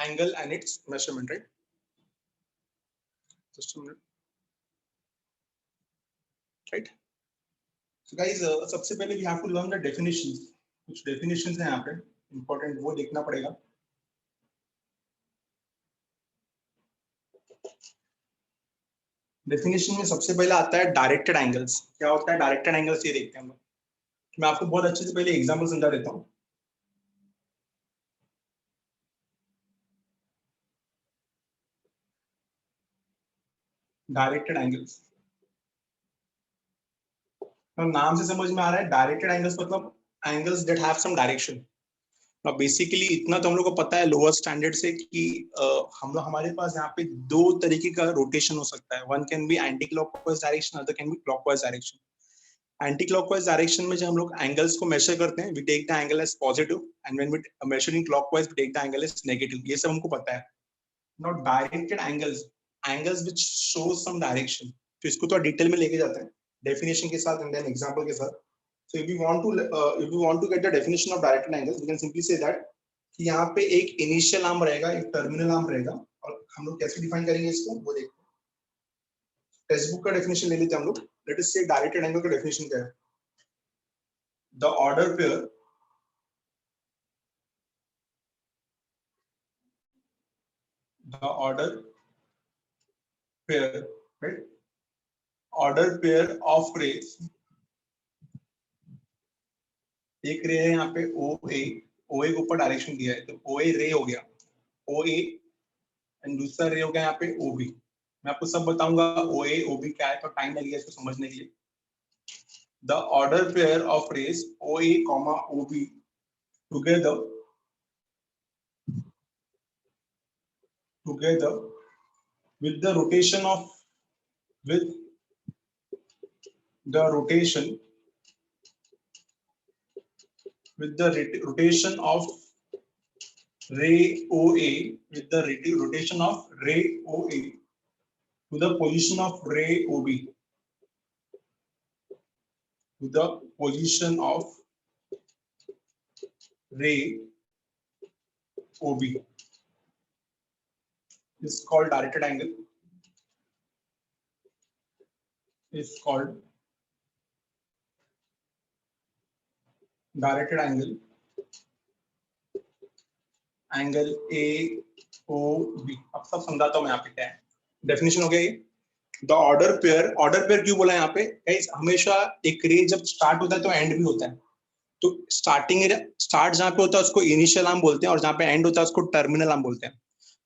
angle and its measurement, right? Just a minute. Right? So guys, सबसे पहले we have to learn the definitions. कुछ definitions हैं यहाँ पे important, वो देखना पड़ेगा. Definition में सबसे पहले आता है directed angles. क्या होता है directed angles, ये देखते हैं हम लोग. मैं आपको बहुत अच्छे से पहले एग्जाम्पल समझा देता हूँ. डायरेक्टेड एंगल्स, तो नाम से समझ में आ रहा है डायरेक्टेड एंगल्स मतलब angles that have some direction. अब बेसिकली इतना तो हम लोग को पता है लोअर स्टैंडर्ड से कि हम लोग हमारे पास यहाँ पे दो तरीके का रोटेशन हो सकता है. One can be anti clockwise direction, other can be clockwise direction. Anti clockwise direction में जब हम लोग एंगल्स को मेजर करते हैं, we take the angle as positive, and when we measure in clockwise we take the angle as negative. ये सब हमको पता है. Not directed angles, angles which show some direction. तो इसको थोड़ा डिटेल में लेके जाते हैं डेफिनेशन के साथ एंड देन एग्जांपल के साथ. So if we want to get the definition of directed angles, we can simply say that कि यहाँ पे एक इनिशियल आर्म रहेगा, एक टर्मिनल आर्म रहेगा, और हम लोग कैसे डिफाइन करेंगे इसको वो देखते हैं. टेक्स्ट बुक का डेफिनेशन ले लेते हैं हम लोग. लेट अस से डायरेक्टेड एंगल का डेफिनेशन क्या है. The order pair right, order pair of rays. एक रे है यहाँ पे OA, OA के ऊपर डायरेक्शन दिया है तो OA रे हो गया OA, एंड दूसरा रे हो गया यहाँ पे OB. मैं आपको सब बताऊंगा OA OB क्या है, तो टाइम लगेगा इसको समझने के लिए. The order pair of rays OA, OB together with the rotation of ray OA, with the rotation of ray OA to the position of ray OB, to the position of ray OB is called directed angle. Is called directed angle. Angle AOB. अब सब समझाता हूं मैं यहाँ पे क्या है. Definition हो गया ये. द ऑर्डर पेयर क्यों बोला यहाँ पे गाइस, हमेशा एक रे जब स्टार्ट होता है तो एंड भी होता है. तो स्टार्ट जहाँ पे होता है उसको इनिशियल आर्म बोलते हैं, और जहाँ पे एंड होता है उसको टर्मिनल आर्म बोलते हैं.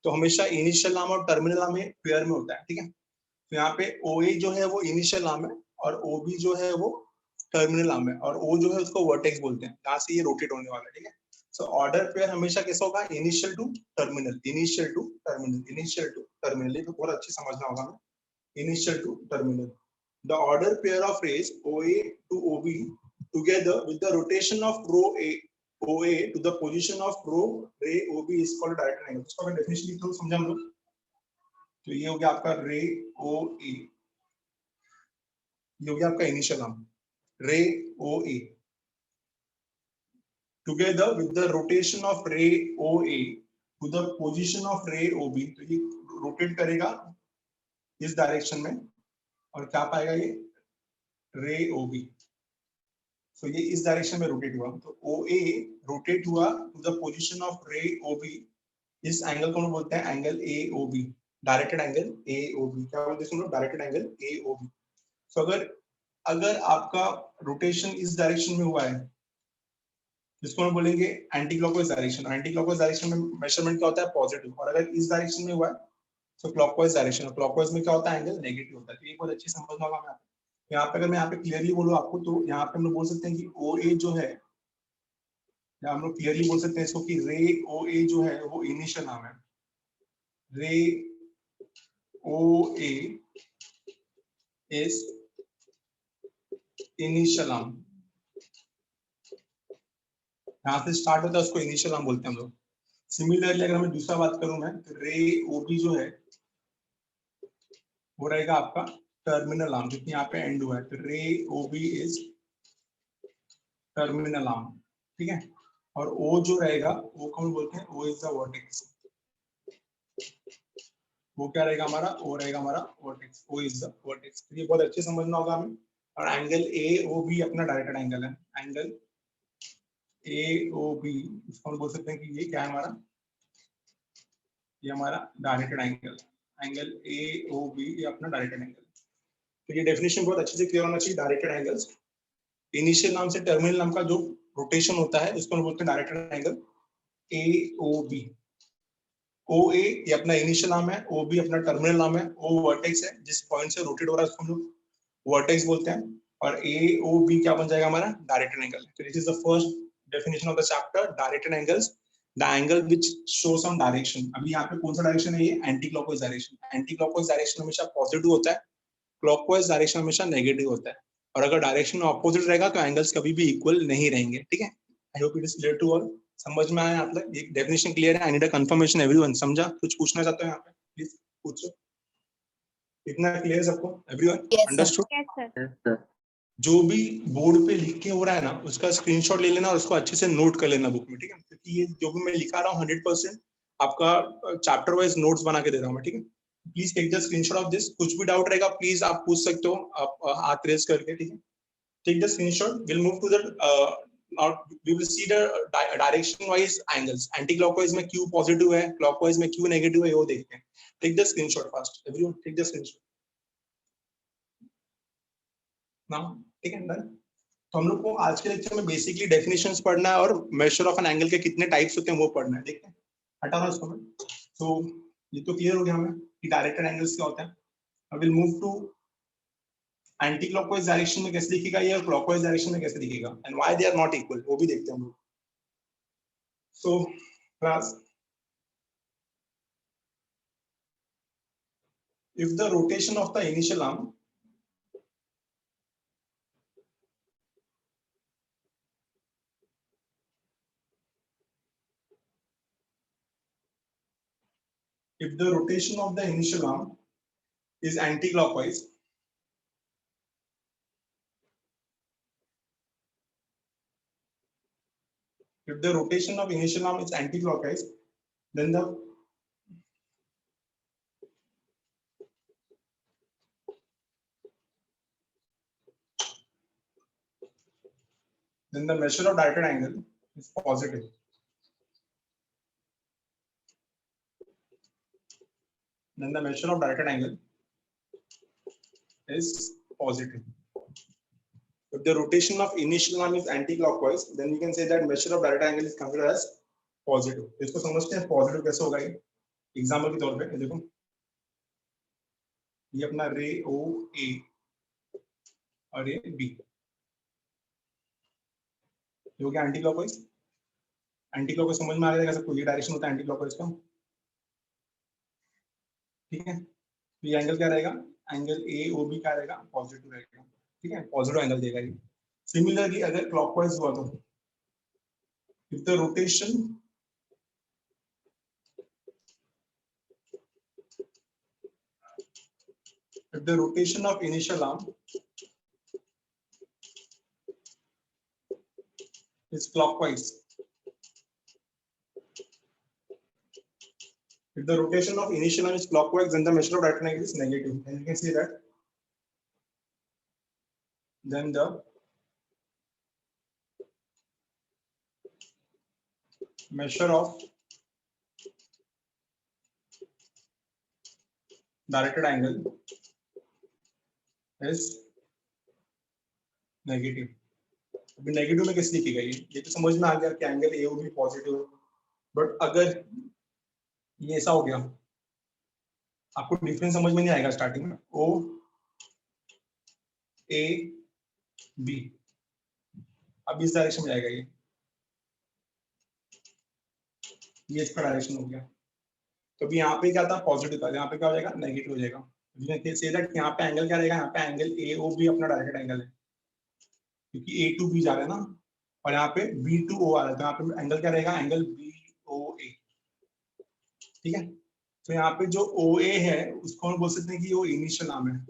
तो हमेशा इनिशियल आर्म और टर्मिनल आर्म पेयर में होता है. ठीक है. तो यहाँ पे OA जो है वो इनिशियल आर्म है, और OB जो है वो टर्मिनल आर्म है, और O जो है उसको वर्टेक्स बोलते हैं. यहाँ से ये रोटेट होने वाला है. ठीक है. सो ऑर्डर पेयर हमेशा कैसा होगा, initial to terminal, initial to terminal, initial to terminal. ये तो बहुत अच्छी समझना होगा हमें. Initial to terminal. The order pair of rays OA to OB together with the rotation of rho OA to the position of rho ray OB is called directed angle. इसको अगर definition लिखो समझा हम लोग, तो ये हो गया आपका रे OA, ये हो गया आपका इनिशियल आर्म रे OA together with the rotation of ray OA to the position of ray OB. तो ये रोटेट करेगा इस डायरेक्शन में, और क्या पाएगा ये रे OB. तो ये इस डायरेक्शन में रोटेट हुआ, तो OA रोटेट हुआ to the position of ray OB. इस एंगल को हम बोलते हैं angle AOB, directed angle AOB. क्या बोलते हैं हम लोग, डायरेक्टेड एंगल AOB. सो अगर आपका रोटेशन इस डायरेक्शन में हुआ है, जिसको हम बोलेंगे anti clockwise direction. Anti clockwise direction में मेजरमेंट क्या होता है, पॉजिटिव. और अगर इस डायरेक्शन में हुआ है तो क्लॉकवाइज डायरेक्शन, और क्लॉकवाइज में क्या होता है, एंगल नेगेटिव होता है. तो ये बहुत अच्छी समझना होगा. मैं यहाँ पे अगर मैं यहाँ पे क्लियरली बोलूँ आपको, तो यहाँ पे हम लोग बोल सकते हैं कि OA जो है, या हम लोग क्लियरली बोल सकते हैं इसको कि रे OA जो है वो इनिशियल आर्म है. रे OA इज इनिशियल आर्म. यहाँ से स्टार्ट होता है उसको इनिशियल आर्म बोलते हैं हम लोग. सिमिलरली अगर मैं दूसरा बात करूं मैं, तो रे OB जो है वो रहेगा आपका टर्मिनल आर्म, क्योंकि यहाँ पे एंड हुआ है. तो रे OB इज टर्मिनल आर्म. ठीक है. और O जो रहेगा वो कौन बोलते हैं, O इज द वर्टेक्स. वो क्या रहेगा हमारा, ओ रहेगा हमारा vertex, O is the vertex. ये बहुत अच्छे समझना होगा हमें। और एंगल ए ओ बी अपना डायरेक्टेड एंगल है, एंगल ए ओ बी, इसको हम बोल सकते हैं कि ये क्या है हमारा, ये हमारा directed angle, angle A O B ये अपना डायरेक्टेड एंगल। तो ये डेफिनेशन बहुत अच्छे से क्लियर होना चाहिए। डायरेक्टेड एंगल्स इनिशियल नाम से टर्मिनल नाम का जो रोटेशन होता है उसको हम बोलते हैं directed angle A O B. O A ये अपना इनिशियल नाम है, ओ बी अपना टर्मिनल नाम है, ओ वर्टेक्स है जिस पॉइंट से रोटेट हो रहा है उसको हम लोग वर्टेक्स बोलते हैं, और ए ओ बी क्या बन जाएगा हमारा डायरेक्टेड एंगल। तो this is the first definition of the chapter, directed angles, the angle which show some direction. अभी यहाँ पे कौन सा डायरेक्शन है, ये anti clockwise direction. Anti clockwise direction हमेशा पॉजिटिव होता है, क्लॉकवाइज डायरेक्शन हमेशा नेगेटिव होता है, और अगर डायरेक्शन ऑपोजिट रहेगा तो एंगल्स कभी भी इक्वल नहीं रहेंगे। ठीक है, I hope it is clear to all. समझ में आया आप लोग, ये डेफिनेशन क्लियर है? I need a confirmation everyone. समझा? कुछ पूछना चाहते हो यहाँ पे प्लीज पूछो। इतना क्लियर सबको, एवरीवन अंडरस्टूड? Yes sir. जो भी बोर्ड पे लिख के हो रहा है ना उसका स्क्रीनशॉट ले लेना और उसको अच्छे से नोट कर लेना बुक में, ठीक है? क्योंकि ये जो भी मैं लिखा रहा हूँ 100% आपका चैप्टर वाइज नोट्स बना के दे रहा हूँ मैं, ठीक है? Please take the screenshot of this. कुछ भी डाउट रहेगा प्लीज आप पूछ सकते हो, आप हाथ रेज करके, ठीक है? Take the screenshot, will move to the now we will see the direction wise angles. Anti clockwise में क्यू पॉजिटिव है, क्लॉकवाइज में क्यू नेगेटिव है, वो देखते हैं। Take the screenshot fast everyone, take the screenshot now, ठीक है? डन। तो हम लोग को आज के लेक्चर में बेसिकली डेफिनेशंस पढ़ना है और मेजर ऑफ एन एंगल के कितने टाइप्स होते हैं वो पढ़ना है, देखते हैं। हटा रहा इसको मैं। तो ये तो क्लियर हो गया हमें कि डायरेक्टेड एंगल्स क्या होता है। I will move to anti clockwise direction में कैसे दिखेगा ये, और क्लॉकवाइज डायरेक्शन में कैसे दिखेगा, and why they are not equal, वो भी देखते हैं हम लोग। So class, if the rotation of the initial arm if the rotation of the initial arm is anti-clockwise, if the rotation of initial arm is anti-clockwise, then the measure of directed angle is positive. Then the measure of directed angle is positive. If the rotation of initial arm is anti-clockwise, then we can say that measure of directed angle is considered as positive. इसको समझते हैं positive कैसे होगा ये, example के तौर पे देखो, ये अपना रे ओ ए और ये बी, ये हो गया एंटी क्लॉकवाइज। एंटी क्लॉकवाइज समझ में आ गया सबको, ये डायरेक्शन होता है एंटी क्लॉकवाइज का, ठीक है? तो ये एंगल क्या रहेगा, एंगल ए ओ बी क्या रहेगा, पॉजिटिव रहेगा, ठीक है? पॉजिटिव एंगल देगा ये। सिमिलरली अगर क्लॉकवाइज हुआ तो if the rotation of initial arm is clockwise, if the rotation of initial arm is clockwise, then the measure of directed angle is negative, and you can see that then the measure of directed angle is negative. अभी negative में कैसे लिखी गई, ये तो समझ में आ गया कि एंगल ए भी पॉजिटिव है, बट अगर ये ऐसा हो गया, आपको डिफरेंस समझ में नहीं आएगा स्टार्टिंग में। ओ ए बी, अब इस डायरेक्शन में जाएगा ये इसका डायरेक्शन हो गया, तो अभी यहाँ पे क्या था, पॉजिटिव था, यहाँ पे क्या हो जाएगा, नेगेटिव हो जाएगा। से दैट यहाँ पे एंगल क्या रहेगा, यहाँ पे एंगल ए ओ बी अपना डायरेक्ट एंगल है, क्योंकि ए टू बी जा रहा है ना, और यहाँ पे बी टू ओ आ रहा है, तो यहाँ पे एंगल क्या रहेगा, एंगल बी ओ ए, ठीक है? तो यहाँ पे जो ओ ए है उसको हम बोल सकते हैं कि वो इनिशियल आर्म है,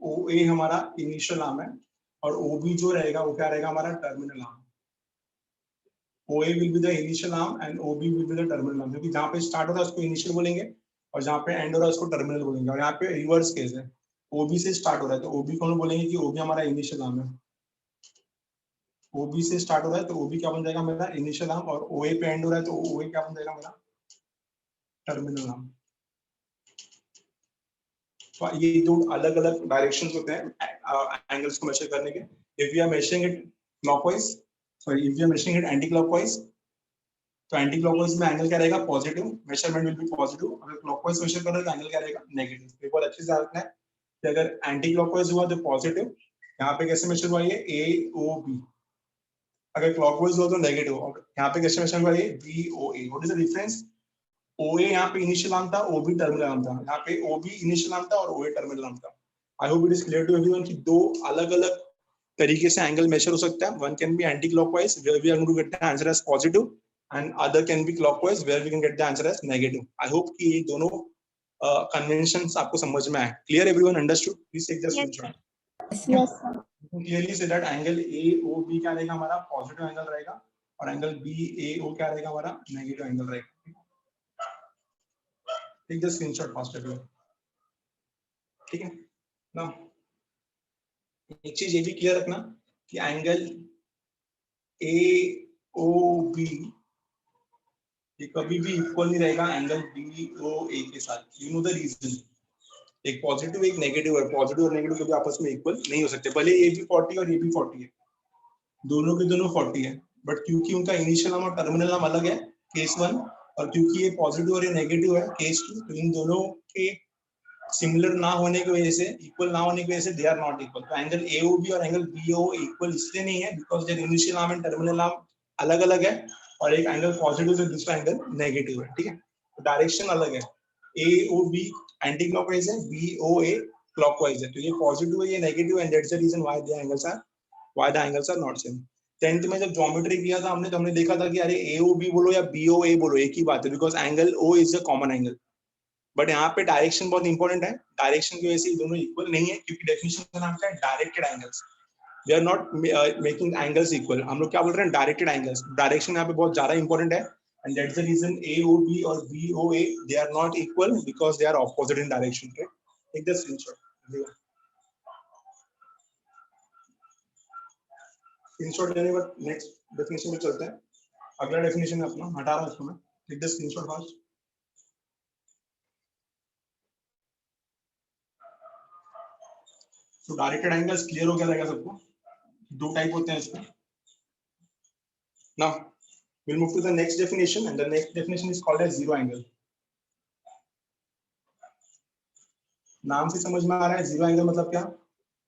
ओ ए हमारा इनिशियल आर्म है, और ओ बी जो रहेगा वो क्या रहेगा, हमारा terminal arm. OA will be the initial arm and OB will be the terminal arm, क्योंकि जहाँ पे स्टार्ट हो रहा है उसको इनिशियल बोलेंगे और जहाँ पे एंड हो रहा है उसको टर्मिनल बोलेंगे। और यहाँ पे रिवर्स केस है, OB से स्टार्ट हो रहा है तो OB को बोलेंगे कि OB हमारा इनिशियल आर्म है। OB से स्टार्ट हो रहा है तो OB क्या बन जाएगा मेरा इनिशियल आर्म, और OA पे एंड हो रहा है तो OA क्या बन जाएगा मेरा टर्मिनल आर्म। तो ये दो अलग अलग डायरेक्शंस होते हैं एंगल्स को मेजर करने के। If we are measuring it clockwise, sorry if we are measuring it anti clockwise, तो एंटी क्लॉकवाइज में एंगल क्या रहेगा positive, measurement will be positive. अगर क्लॉकवाइज मेजर कर रहे हैं तो एंगल क्या रहेगा नेगेटिव। एक बार अच्छे से रखना है कि अगर एंटी क्लॉकवाइज हुआ तो पॉजिटिव, यहाँ पे कैसे मेजर हुआ ये AOB, अगर क्लॉकवाइज हुआ तो नेगेटिव, और यहाँ पे कैसे मेजर हुआ ये BOA। What is the difference? OA यहाँ पे इनिशियल आर्म था, OB टर्मिनल आर्म था। यहाँ पे OB इनिशियल आर्म था और OA टर्मिनल आर्म था। I hope it is clear to everyone कि दो अलग अलग तरीके से एंगल मेजर हो सकता है। One can be anti clockwise where we are going to get the answer as positive, and other can be clockwise where we can get the answer as negative. I hope कि ये दोनों conventions आपको समझ में आए। Clear everyone understood? Please take the screenshot. Yes, sir. Clearly see that angle AOB क्या रहेगा हमारा पॉजिटिव एंगल रहेगा, और एंगल BAO क्या रहेगा हमारा नेगेटिव एंगल रहेगा। Take the screenshot fast everyone, ठीक है ना। एक चीज ये भी क्लियर रखना कि एंगल AOB ये कभी भी इक्वल नहीं रहेगा एंगल BOA के साथ। यू नो द रीजन, एक पॉजिटिव एक नेगेटिव है, पॉजिटिव और नेगेटिव कभी आपस में इक्वल नहीं हो सकते। भले ये भी 40 और ये भी 40 है, दोनों के दोनों 40 है, बट क्योंकि उनका इनिशियल आर्म और टर्मिनल आर्म अलग है केस 1, और क्योंकि ये पॉजिटिव और ये नेगेटिव है केस 2, तो इन दोनों के सिमिलर ना होने की वजह से, इक्वल ना होने की वजह से दे आर नॉट इक्वल। तो एंगल AOB और एंगल BOA इक्वल इसलिए नहीं है because their initial arm and terminal arm अलग अलग है, और एक एंगल पॉजिटिव है दूसरा एंगल नेगेटिव है, ठीक है। तो डायरेक्शन अलग है, AOB एंटी क्लॉकवाइज है, BOA क्लॉकवाइज है। तो ये पॉजिटिव है ये नेगेटिव है, and that's the reason why the angles are not same. 10th में जब ज्योमेट्री किया था हमने, तो हमने देखा था कि अरे AOB बोलो या BOA बोलो एक ही बात है, because angle O is a common angle. But यहाँ पे डायरेक्शन बहुत इंपॉर्टेंट है, डायरेक्शन की वजह से दोनों इक्वल नहीं है, क्योंकि डेफिनेशन का नाम क्या है directed angles. We are not making angles equal, हम लोग क्या बोल रहे हैं डायरेक्टेड एंगल्स। डायरेक्शन यहाँ पे बहुत ज्यादा इंपॉर्टेंट है, and that's the reason AOB और BOA they are not equal because they are opposite in direction. Take the screenshot. Screenshot लेने के बाद नेक्स्ट डेफिनेशन में चलते हैं। अगला डेफिनेशन है अपना, हटा रहा हूं इसको मैं। Take the screenshot fast. तो डायरेक्टेड एंगल्स क्लियर हो गया रहेगा सबको, दो टाइप होते हैं इसमें। Now we'll move to the next definition, and the next definition is called as zero angle. नाम से समझ में आ रहा है जीरो एंगल मतलब क्या,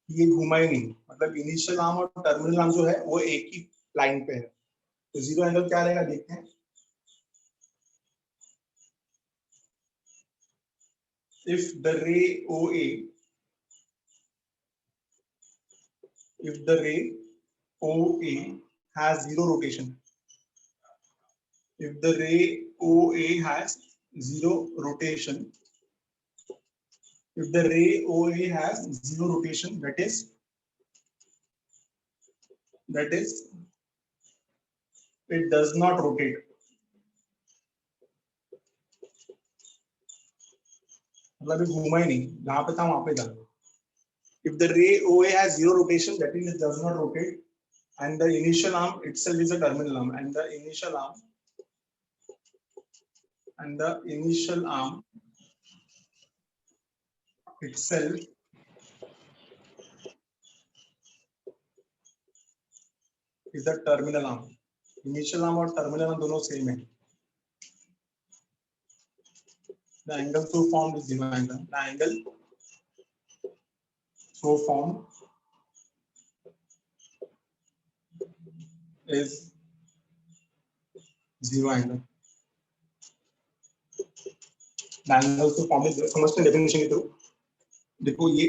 ये घुमा ही नहीं, मतलब इनिशियल आर्म और टर्मिनल आर्म जो है वो एक ही लाइन पे है। तो जीरो एंगल क्या रहेगा देखते हैं। if the ray OA has zero rotation, if the ray OA has zero rotation, if the ray OA has zero rotation, that is it does not rotate, मतलब घूमा ही नहीं, जहां पे था वहां पे था। If the ray OA has zero rotation, that is it does not rotate, and the initial arm itself is a terminal arm, and the initial arm itself is the terminal arm. Initial arm और terminal arm दोनों same है। The angle so formed is zero angle. The angle so formed is zero angle. The angle so formed is, समझते हैं definition के through. देखो ये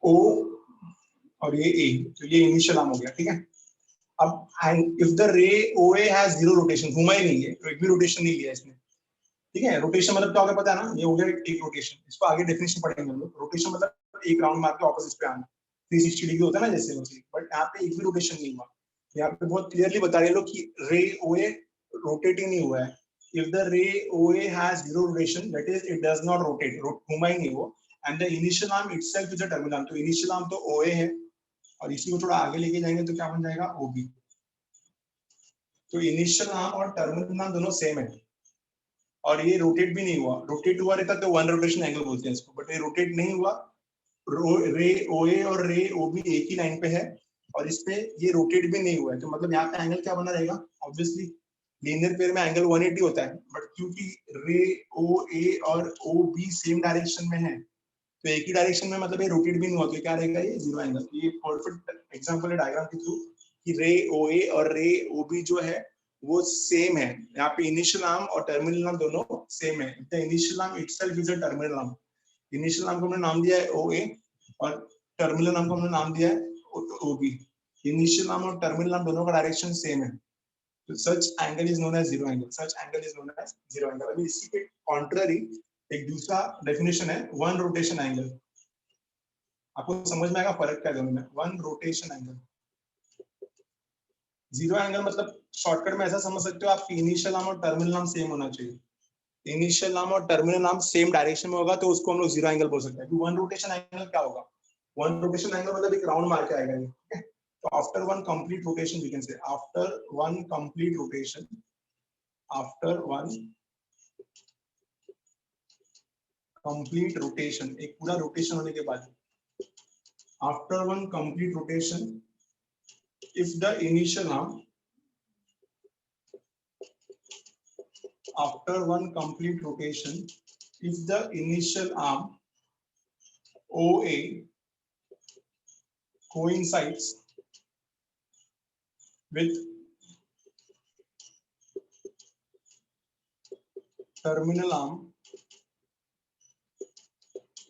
O और ये A, तो ये इनिशियल आर्म हो गया, ठीक है। अब if the ray OA has zero rotation, घुमा ही नहीं है, तो एक भी रोटेशन नहीं लिया इसने, ठीक है। रोटेशन मतलब क्या होगा पता है ना, ये हो गया एक रोटेशन। इसको आगे डेफिनेशन पढ़ेंगे हम लोग। रोटेशन मतलब एक राउंड मार के ऑपोजिट पे आना, 360 डिग्री होता है ना जैसे वैसे, बट यहाँ पे एक भी रोटेशन नहीं हुआ। यहाँ पे बहुत क्लियरली बता रहे हैं लोग कि रे OA रोटेट ही नहीं हुआ है. If the ray OA has zero rotation, that is it does not rotate, घूमा ही नहीं वो, and the initial arm itself is a terminal arm. तो initial arm तो OA है और इसी को थोड़ा आगे लेके जाएंगे तो क्या बन जाएगा OB. तो इनिशियल आर्म और टर्मिनल आर्म दोनों सेम है और ये रोटेट भी नहीं हुआ. रोटेट हुआ रहता तो वन रोटेशन एंगल बोलते हैं इसको, बट ये रोटेट नहीं हुआ. रे OA और रे OB एक ही लाइन पे है और इस पे ये रोटेट भी नहीं हुआ है, तो मतलब यहाँ पे एंगल क्या बना रहेगा. ऑब्वियसली लीनियर पेयर में एंगल 180 होता है, बट क्योंकि रे OA और OB सेम डायरेक्शन में है तो एक ही डायरेक्शन में, मतलब ये रोटेट भी नहीं हुआ तो क्या रहेगा, ये जीरो एंगल. ये परफेक्ट एग्जांपल है डायग्राम के थ्रू कि रे OA और रे OB जो है वो सेम है. यहाँ पे इनिशियल आर्म और टर्मिनल आर्म दोनों सेम है. The initial arm itself is a terminal arm. Initial arm को हमने नाम दिया है OA और टर्मिनल आर्म को हमने नाम दिया है OB. इनिशियल आर्म और टर्मिनल आर्म दोनों का डायरेक्शन सेम है, तो such angle is known as zero angle. Such angle is known as zero angle. अभी इसी के कॉन्ट्ररी एक दूसरा डेफिनेशन है वन रोटेशन एंगल. आपको समझ में आएगा फर्क क्या है दोनों में. One rotation angle, zero angle मतलब शॉर्टकट में ऐसा समझ सकते हो आपकी इनिशियल आर्म और टर्मिनल आर्म सेम होना चाहिए. इनिशियल आर्म और टर्मिनल आर्म सेम डायरेक्शन में होगा तो उसको हम लोग जीरो एंगल बोल सकते हैं. वन रोटेशन एंगल क्या होगा, वन रोटेशन एंगल मतलब एक राउंड मार के आएगा ये, ठीक है. So after one complete rotation, we can say after one complete rotation, after one complete rotation, एक पूरा रोटेशन होने के बाद, after one complete rotation, if the initial arm, after one complete rotation, if the initial arm OA coincides with terminal arm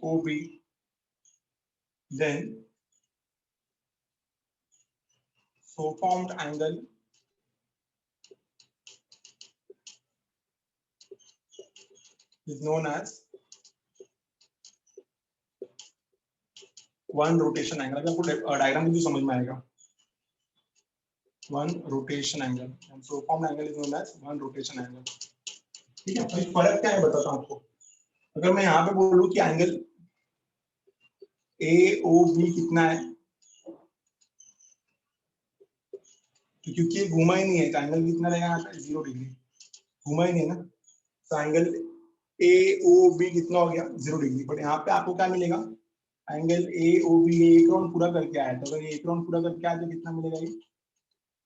OB, then so formed angle is known as one rotation angle. अगर आपको diagram भी समझ में आएगा, one rotation angle and so form angle is known as one rotation angle. ठीक है. तो फर्क क्या है बताता हूं आपको. अगर मैं यहाँ पे बोलूं कि एंगल AOB कितना है, तो क्योंकि ये घुमा ही नहीं है तो एंगल कितना रहेगा यहाँ पे 0 डिग्री. घुमा ही नहीं है ना, तो एंगल AOB कितना हो गया 0 डिग्री. बट यहाँ पे आपको क्या मिलेगा, एंगल AOB एक राउंड पूरा करके आया, तो अगर एक राउंड पूरा करके आया तो कितना मिलेगा, ये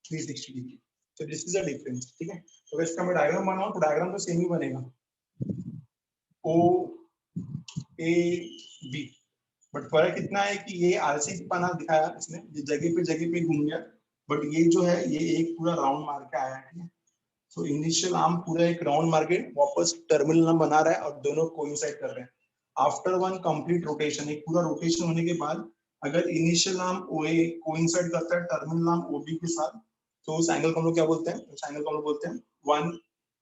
360 डिग्री. तो दिस इज अ डिफरेंस. ठीक है. तो इसका मैं डायग्राम बनाऊं तो डायग्राम तो सेम ही बनेगा OAB, बट फर्क इतना है कि ये आलसी पना दिखाया इसने, ये जगह पे घूम गया, बट ये जो है ये एक पूरा राउंड मार के आया है. ठीक है. सो इनिशियल आर्म पूरा एक राउंड मार के वापस टर्मिनल आर्म बना रहा है और दोनों कोइंसाइड कर रहे हैं. आफ्टर वन कंप्लीट रोटेशन, एक पूरा रोटेशन होने के बाद अगर इनिशियल आर्म OA कोइंसाइड करता है टर्मिनल आर्म OB के साथ, तो उस एंगल को हम लोग क्या बोलते हैं, उस एंगल को हम लोग बोलते हैं वन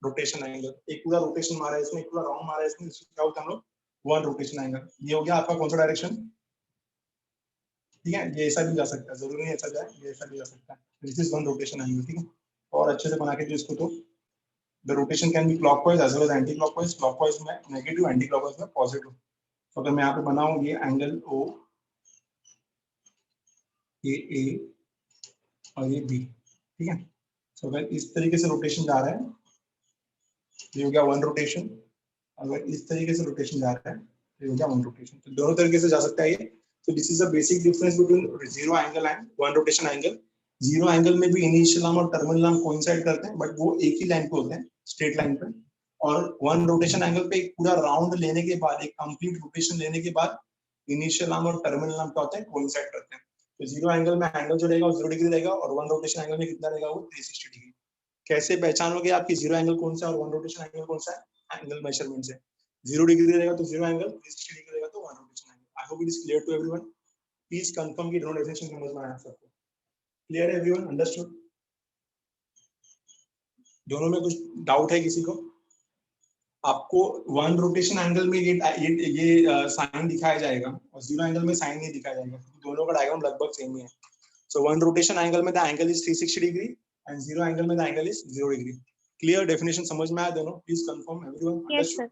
रोटेशन एंगल. एक पूरा रोटेशन मारा है इसमें, एक पूरा राउंड मारा है इसमें, इसको क्या बोलते हैं हम लोग, वन रोटेशन एंगल. ये हो गया आपका कौन सा डायरेक्शन. ठीक है. ये ऐसा भी जा सकता है, जरूरी नहीं ऐसा जाए, ये ऐसा भी जा सकता है. This is one rotation angle. ठीक है. और अच्छे से बना के जो इसको, तो the rotation can be clockwise as well as anti-clockwise. Clockwise में negative, anti-clockwise में positive. तो अगर मैं यहाँ पे बनाऊं ये एंगल O ये A और ये B. ठीक है. तो अगर इस तरीके से रोटेशन जा रहा है ये हो गया वन रोटेशन. अगर इस तरीके से रोटेशन जा रहा है ये हो गया वन रोटेशन. तो दोनों तरीके से जा सकता है ये. तो this is a basic difference between zero angle and one rotation angle. Zero angle में भी इनिशियल आर्म और टर्मिनल आर्म कोइंसाइड करते हैं, बट वो एक ही लाइन पे होते हैं, स्ट्रेट लाइन पे. और वन रोटेशन एंगल पे एक पूरा राउंड लेने के बाद, एक कंप्लीट रोटेशन लेने के बाद इनिशियल आर्म और टर्मिनल आर्म क्या होते हैं, कोइंसाइड करते हैं. तो जीरो एंगल में एंगल जो रहेगा वो 0 डिग्री रहेगा और वन रोटेशन एंगल में कितना रहेगा, वो 360 डिग्री. कैसे पहचानोगे आपकी जीरो एंगल कौन सा है और वन रोटेशन एंगल कौन सा है, एंगल मेजरमेंट से. 0 डिग्री रहेगा तो जीरो एंगल, 360 डिग्री रहेगा तो one rotation angle. I hope it is clear to everyone. Please confirm कि दोनों डेफिनेशन समझ में आया सबको. क्लियर है एवरीवन, अंडरस्टूड. दोनों में कुछ डाउट है किसी को. आपको वन रोटेशन एंगल में ये साइन दिखाया जाएगा और जीरो एंगल में साइन नहीं दिखाया जाएगा, दोनों का डायग्राम लगभग सेम ही है. सो वन रोटेशन एंगल में the angle is 360 degree and zero angle में the angle is 0 degree. Clear definition समझ में आया दोनों? Please confirm everyone. Yes sir.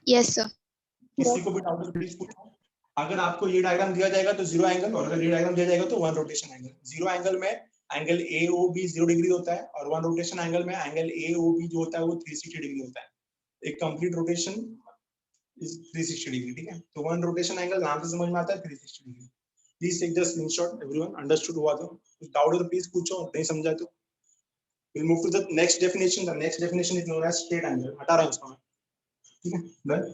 Yes sir. किसी को भी डाउट है प्लीज पूछो। अगर आपको ये डायग्राम दिया जाएगा तो 0 एंगल, और अगर ये डायग्राम दिया जाएगा तो 1 रोटेशन एंगल। 0 एंगल में एंगल AOB 0 डिग्री होता है, और 1 रोटेशन एंगल में एंगल AOB जो होता है वो 360 डिग्री होता है। एक कंप्लीट रोटेशन इज 360 डिग्री, ठीक है। तो 1 रोटेशन एंगल नाम से समझ में आता है 360 degree. Please take the screenshot everyone. Understood हुआ तो? कुछ डाउट है तो प्लीज पूछो, नहीं समझा तो we'll move to the next definition. The next definition is known as straight angle. हटा रहा हूं इसको मैं, ठीक है। Done.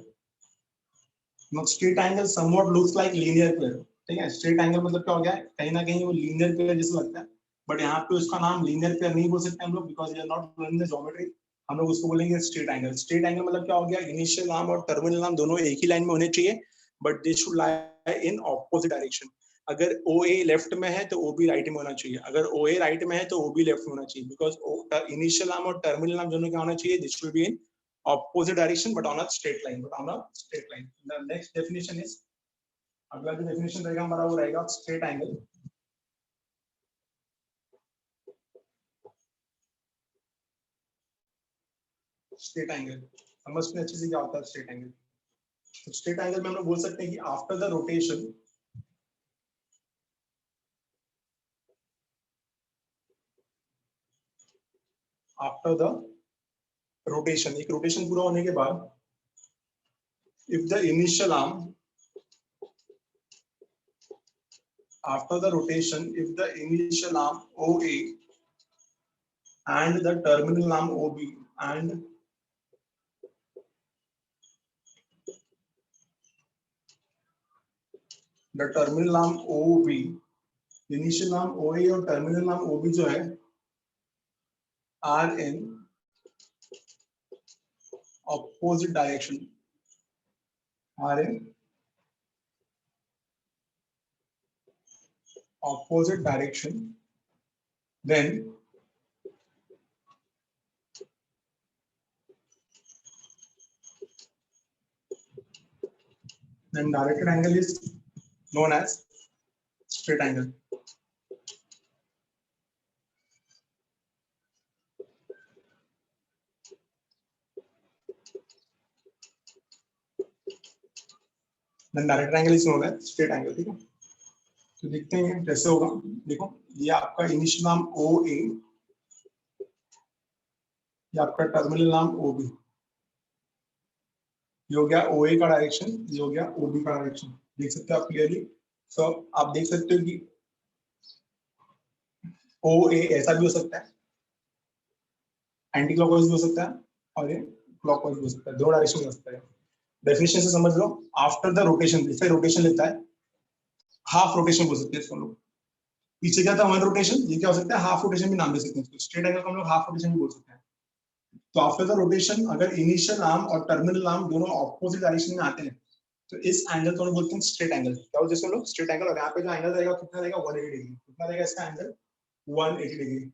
Now straight angle somewhat looks like linear pair, ठीक है। straight angle मतलब क्या हो गया, कहीं ना कहीं वो linear pair जैसा लगता है, बट यहाँ पे उसका नाम linear pair नहीं बोल सकते हम लोग, because we are not learning the geometry. हम लोग उसको बोलेंगे straight angle. straight angle मतलब क्या हो गया, इनिशियल आर्म और टर्मिनल आर्म दोनों एक ही लाइन में होने चाहिए, but they should lie in opposite direction. अगर OA लेफ्ट में है तो OB राइट में होना चाहिए, अगर OA राइट में है तो OB लेफ्ट में होना चाहिए, बिकॉज इनिशियल आर्म और टर्मिनल आर्म दोनों क्या होना चाहिए, this should be in opposite direction but on a straight line, The next definition is, अगला जो definition रहेगा हमारा वो रहेगा straight angle. Straight angle समझते हैं अच्छे से क्या होता है straight angle. तो straight angle में हम लोग बोल सकते हैं कि after the rotation, एक रोटेशन पूरा होने के बाद, if the initial arm, after the rotation, if the initial arm OA and the terminal arm OB and the terminal arm OB, initial arm OA और terminal arm OB जो है are in opposite direction, are in opposite direction, then directed angle is known as straight angle. Then directed angle is known as straight angle, ठीक है। तो देखते हैं कैसे होगा। देखो ये आपका इनिशियल नाम OA, ये आपका टर्मिनल नाम OB, ये हो गया OA का डायरेक्शन, ये हो गया OB का डायरेक्शन, देख सकते हो आप क्लियरली। सो आप देख सकते हो कि OA ऐसा भी हो सकता है, एंटी क्लॉकवाइज भी हो सकता है, और ये क्लॉकवाइज भी हो सकता है, दो डायरेक्शन में हो सकता है। डेफिनेशन से समझ लो, आफ्टर द रोटेशन, जैसे रोटेशन लेता है, हाफ रोटेशन बोल सकते हैं इसको हम लोग। पीछे क्या था 1 रोटेशन, ये क्या हो सकता है हाफ रोटेशन भी नाम दे सकते हैं इसको। स्ट्रेट एंगल को हम लोग हाफ रोटेशन भी बोल सकते हैं। तो आफ्टर द रोटेशन अगर इनिशियल आर्म और टर्मिनल आर्म दोनों ऑपोजिट डायरेक्शन में आते हैं तो इस एंगल को हम बोलते हैं स्ट्रेट एंगल। क्या बोलते हैं इसको लोग, स्ट्रेट एंगल। और यहाँ पे जो एंगल रहेगा कितना रहेगा, 180 डिग्री। कितना रहेगा इसका एंगल, 180 डिग्री,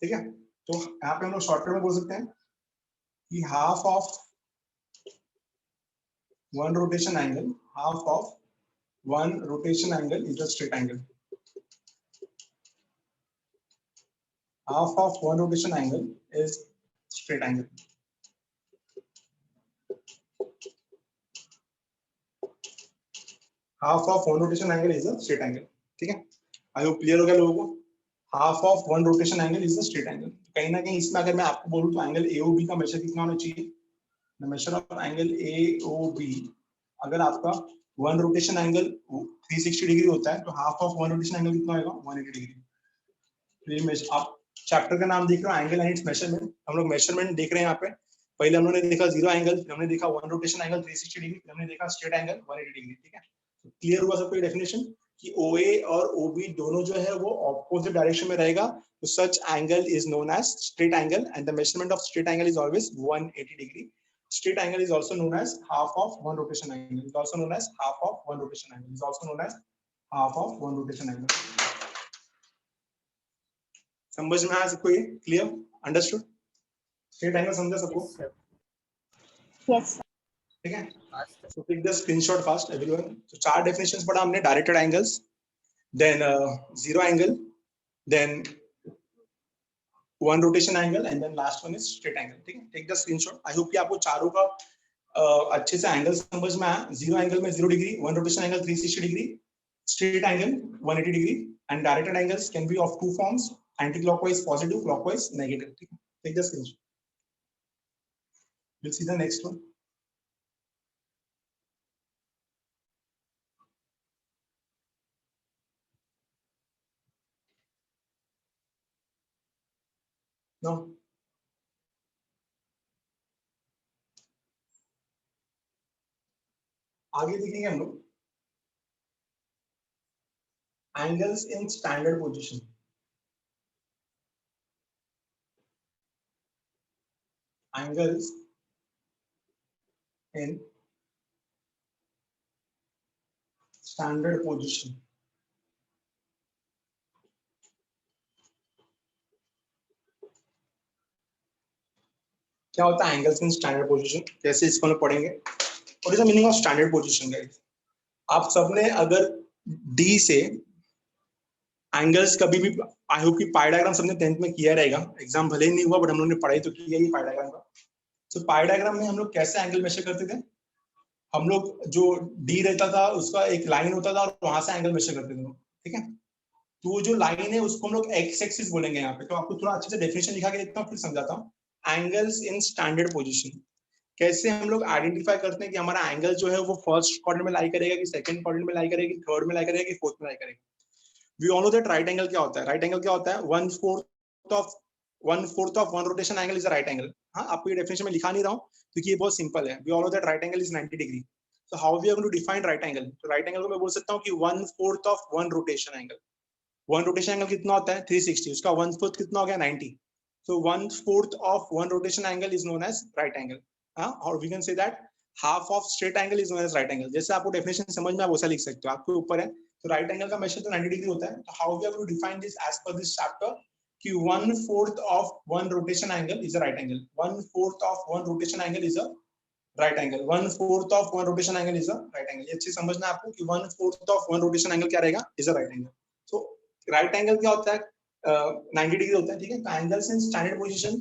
ठीक है। तो यहाँ पे हम लोग शॉर्टकट में बोल सकते हैं कि half of 1 rotation angle, half of 1 rotation angle is a straight angle. Half of 1 rotation angle is straight angle. Half of 1 rotation angle is a straight angle, ठीक है। आई होप क्लियर हो गया लोगों को। Half of 1 rotation angle is a straight angle. कहीं ना कहीं इसमें अगर मैं आपको बोलूं तो एंगल AOB का मेजर कितना होना चाहिए, the measure of angle AOB, अगर आपका 1 रोटेशन एंगल 360 डिग्री होता है तो हाफ ऑफ 1 रोटेशन एंगल कितना होगा, 180 डिग्री। तो ये आप चैप्टर का नाम देख रहे हो, एंगल एंड इट्स मेजरमेंट। हम लोग मेजरमेंट देख रहे हैं यहाँ पे। पहले हम लोगों ने देखा 0 एंगल, फिर हमने देखा 1 रोटेशन एंगल 360 डिग्री, फिर हमने देखा स्ट्रेट एंगल 180 डिग्री, ठीक है। तो क्लियर हुआ सबको डेफिनेशन कि OA और OB दोनों जो है वो ऑपोजिट डायरेक्शन में रहेगा, तो such angle is known as straight angle and the measurement of straight angle is always 180 degree. Straight angle is also known as half of 1 rotation angle. Is also known as half of 1 rotation angle. Is also known as half of 1 rotation angle. समझ में आया सबको ये? Clear? Understood? Straight angle समझा सबको? Yes. ठीक है? So take the screenshot fast, everyone. So 4 definitions पढ़ा हमने: directed angles, then 0 angle, then one rotation angle and then last one is straight angle. ठीक है, take the screenshot. I hope कि आपको चारों का अच्छे से एंगल समझ में आया. जीरो एंगल में 0 degree, one rotation angle 360 degree, straight angle 180 degree, and directed angles can be of two forms: anti-clockwise positive, clockwise negative. ठीक है, take the screenshot. We'll see the next one. No. आगे देखेंगे हम लोग angles in standard position. Angles in standard position. क्या होता है angles in standard position, कैसे इसको हम पढ़ेंगे. What is the meaning of standard position guys. आप सबने अगर डी से एंगल्स कभी भी, आई होप कि पाई डायग्राम सबने 10th में किया रहेगा. एग्जाम भले ही नहीं हुआ बट हम लोगों ने पढ़ाई तो किया ही पाई डायग्राम का. तो पाई डायग्राम में हम लोग कैसे एंगल मेजर करते थे. हम लोग जो डी रहता था उसका एक लाइन होता था और वहां से एंगल मेजर करते थे. ठीक है, तो जो लाइन है उसको हम लोग एक्स एक्सिस बोलेंगे यहाँ पे. तो आपको थोड़ा अच्छे से डेफिनेशन लिखा के देता हूँ फिर समझाता हूँ. एंगल्स इन स्टैंडर्ड पोजीशन, कैसे हम लोग आइडेंटिफाई करते हैं कि हमारा एंगल जो है वो फर्स्ट क्वाड्रेंट में लाई करेगा कि सेकंड क्वाड्रेंट में लाई करेगा कि थर्ड में लाई करेगा कि फोर्थ में लाई करेगा. We all know that right angle क्या होता है. राइट एंगल क्या होता है, one fourth of one rotation angle is a right angle. हाँ, आपको ये डेफिनेशन में लिखा नहीं रहा हूँ क्योंकि ये बहुत सिंपल है. We all know that right angle is 90 degree. So how we are going to define right angle? तो right angle को मैं बोल सकता हूँ कि 1/4 of one rotation angle. One rotation angle कितना होता है 360, उसका 1/4 कितना हो गया 90. So 1/4 of one rotation angle is known as right angle. और we can say that half of straight angle is known as right angle. जैसे आपको डेफिनेशन समझ में आप वैसा लिख सकते हो, आपके ऊपर है. तो राइट एंगल का मेजर तो 90 डिग्री होता है. तो how we are going to define this as per this chapter कि 1/4 of one rotation angle is a right angle. 1/4 of one rotation angle is a right angle. 1/4 of one rotation angle is a right angle. ये अच्छे समझना है आपको कि 1/4 of one rotation angle क्या रहेगा, is a right angle. So right angle क्या होता है, 90 डिग्री होता है. ठीक है, तो एंगल्स इन स्टैंडर्ड पोजीशन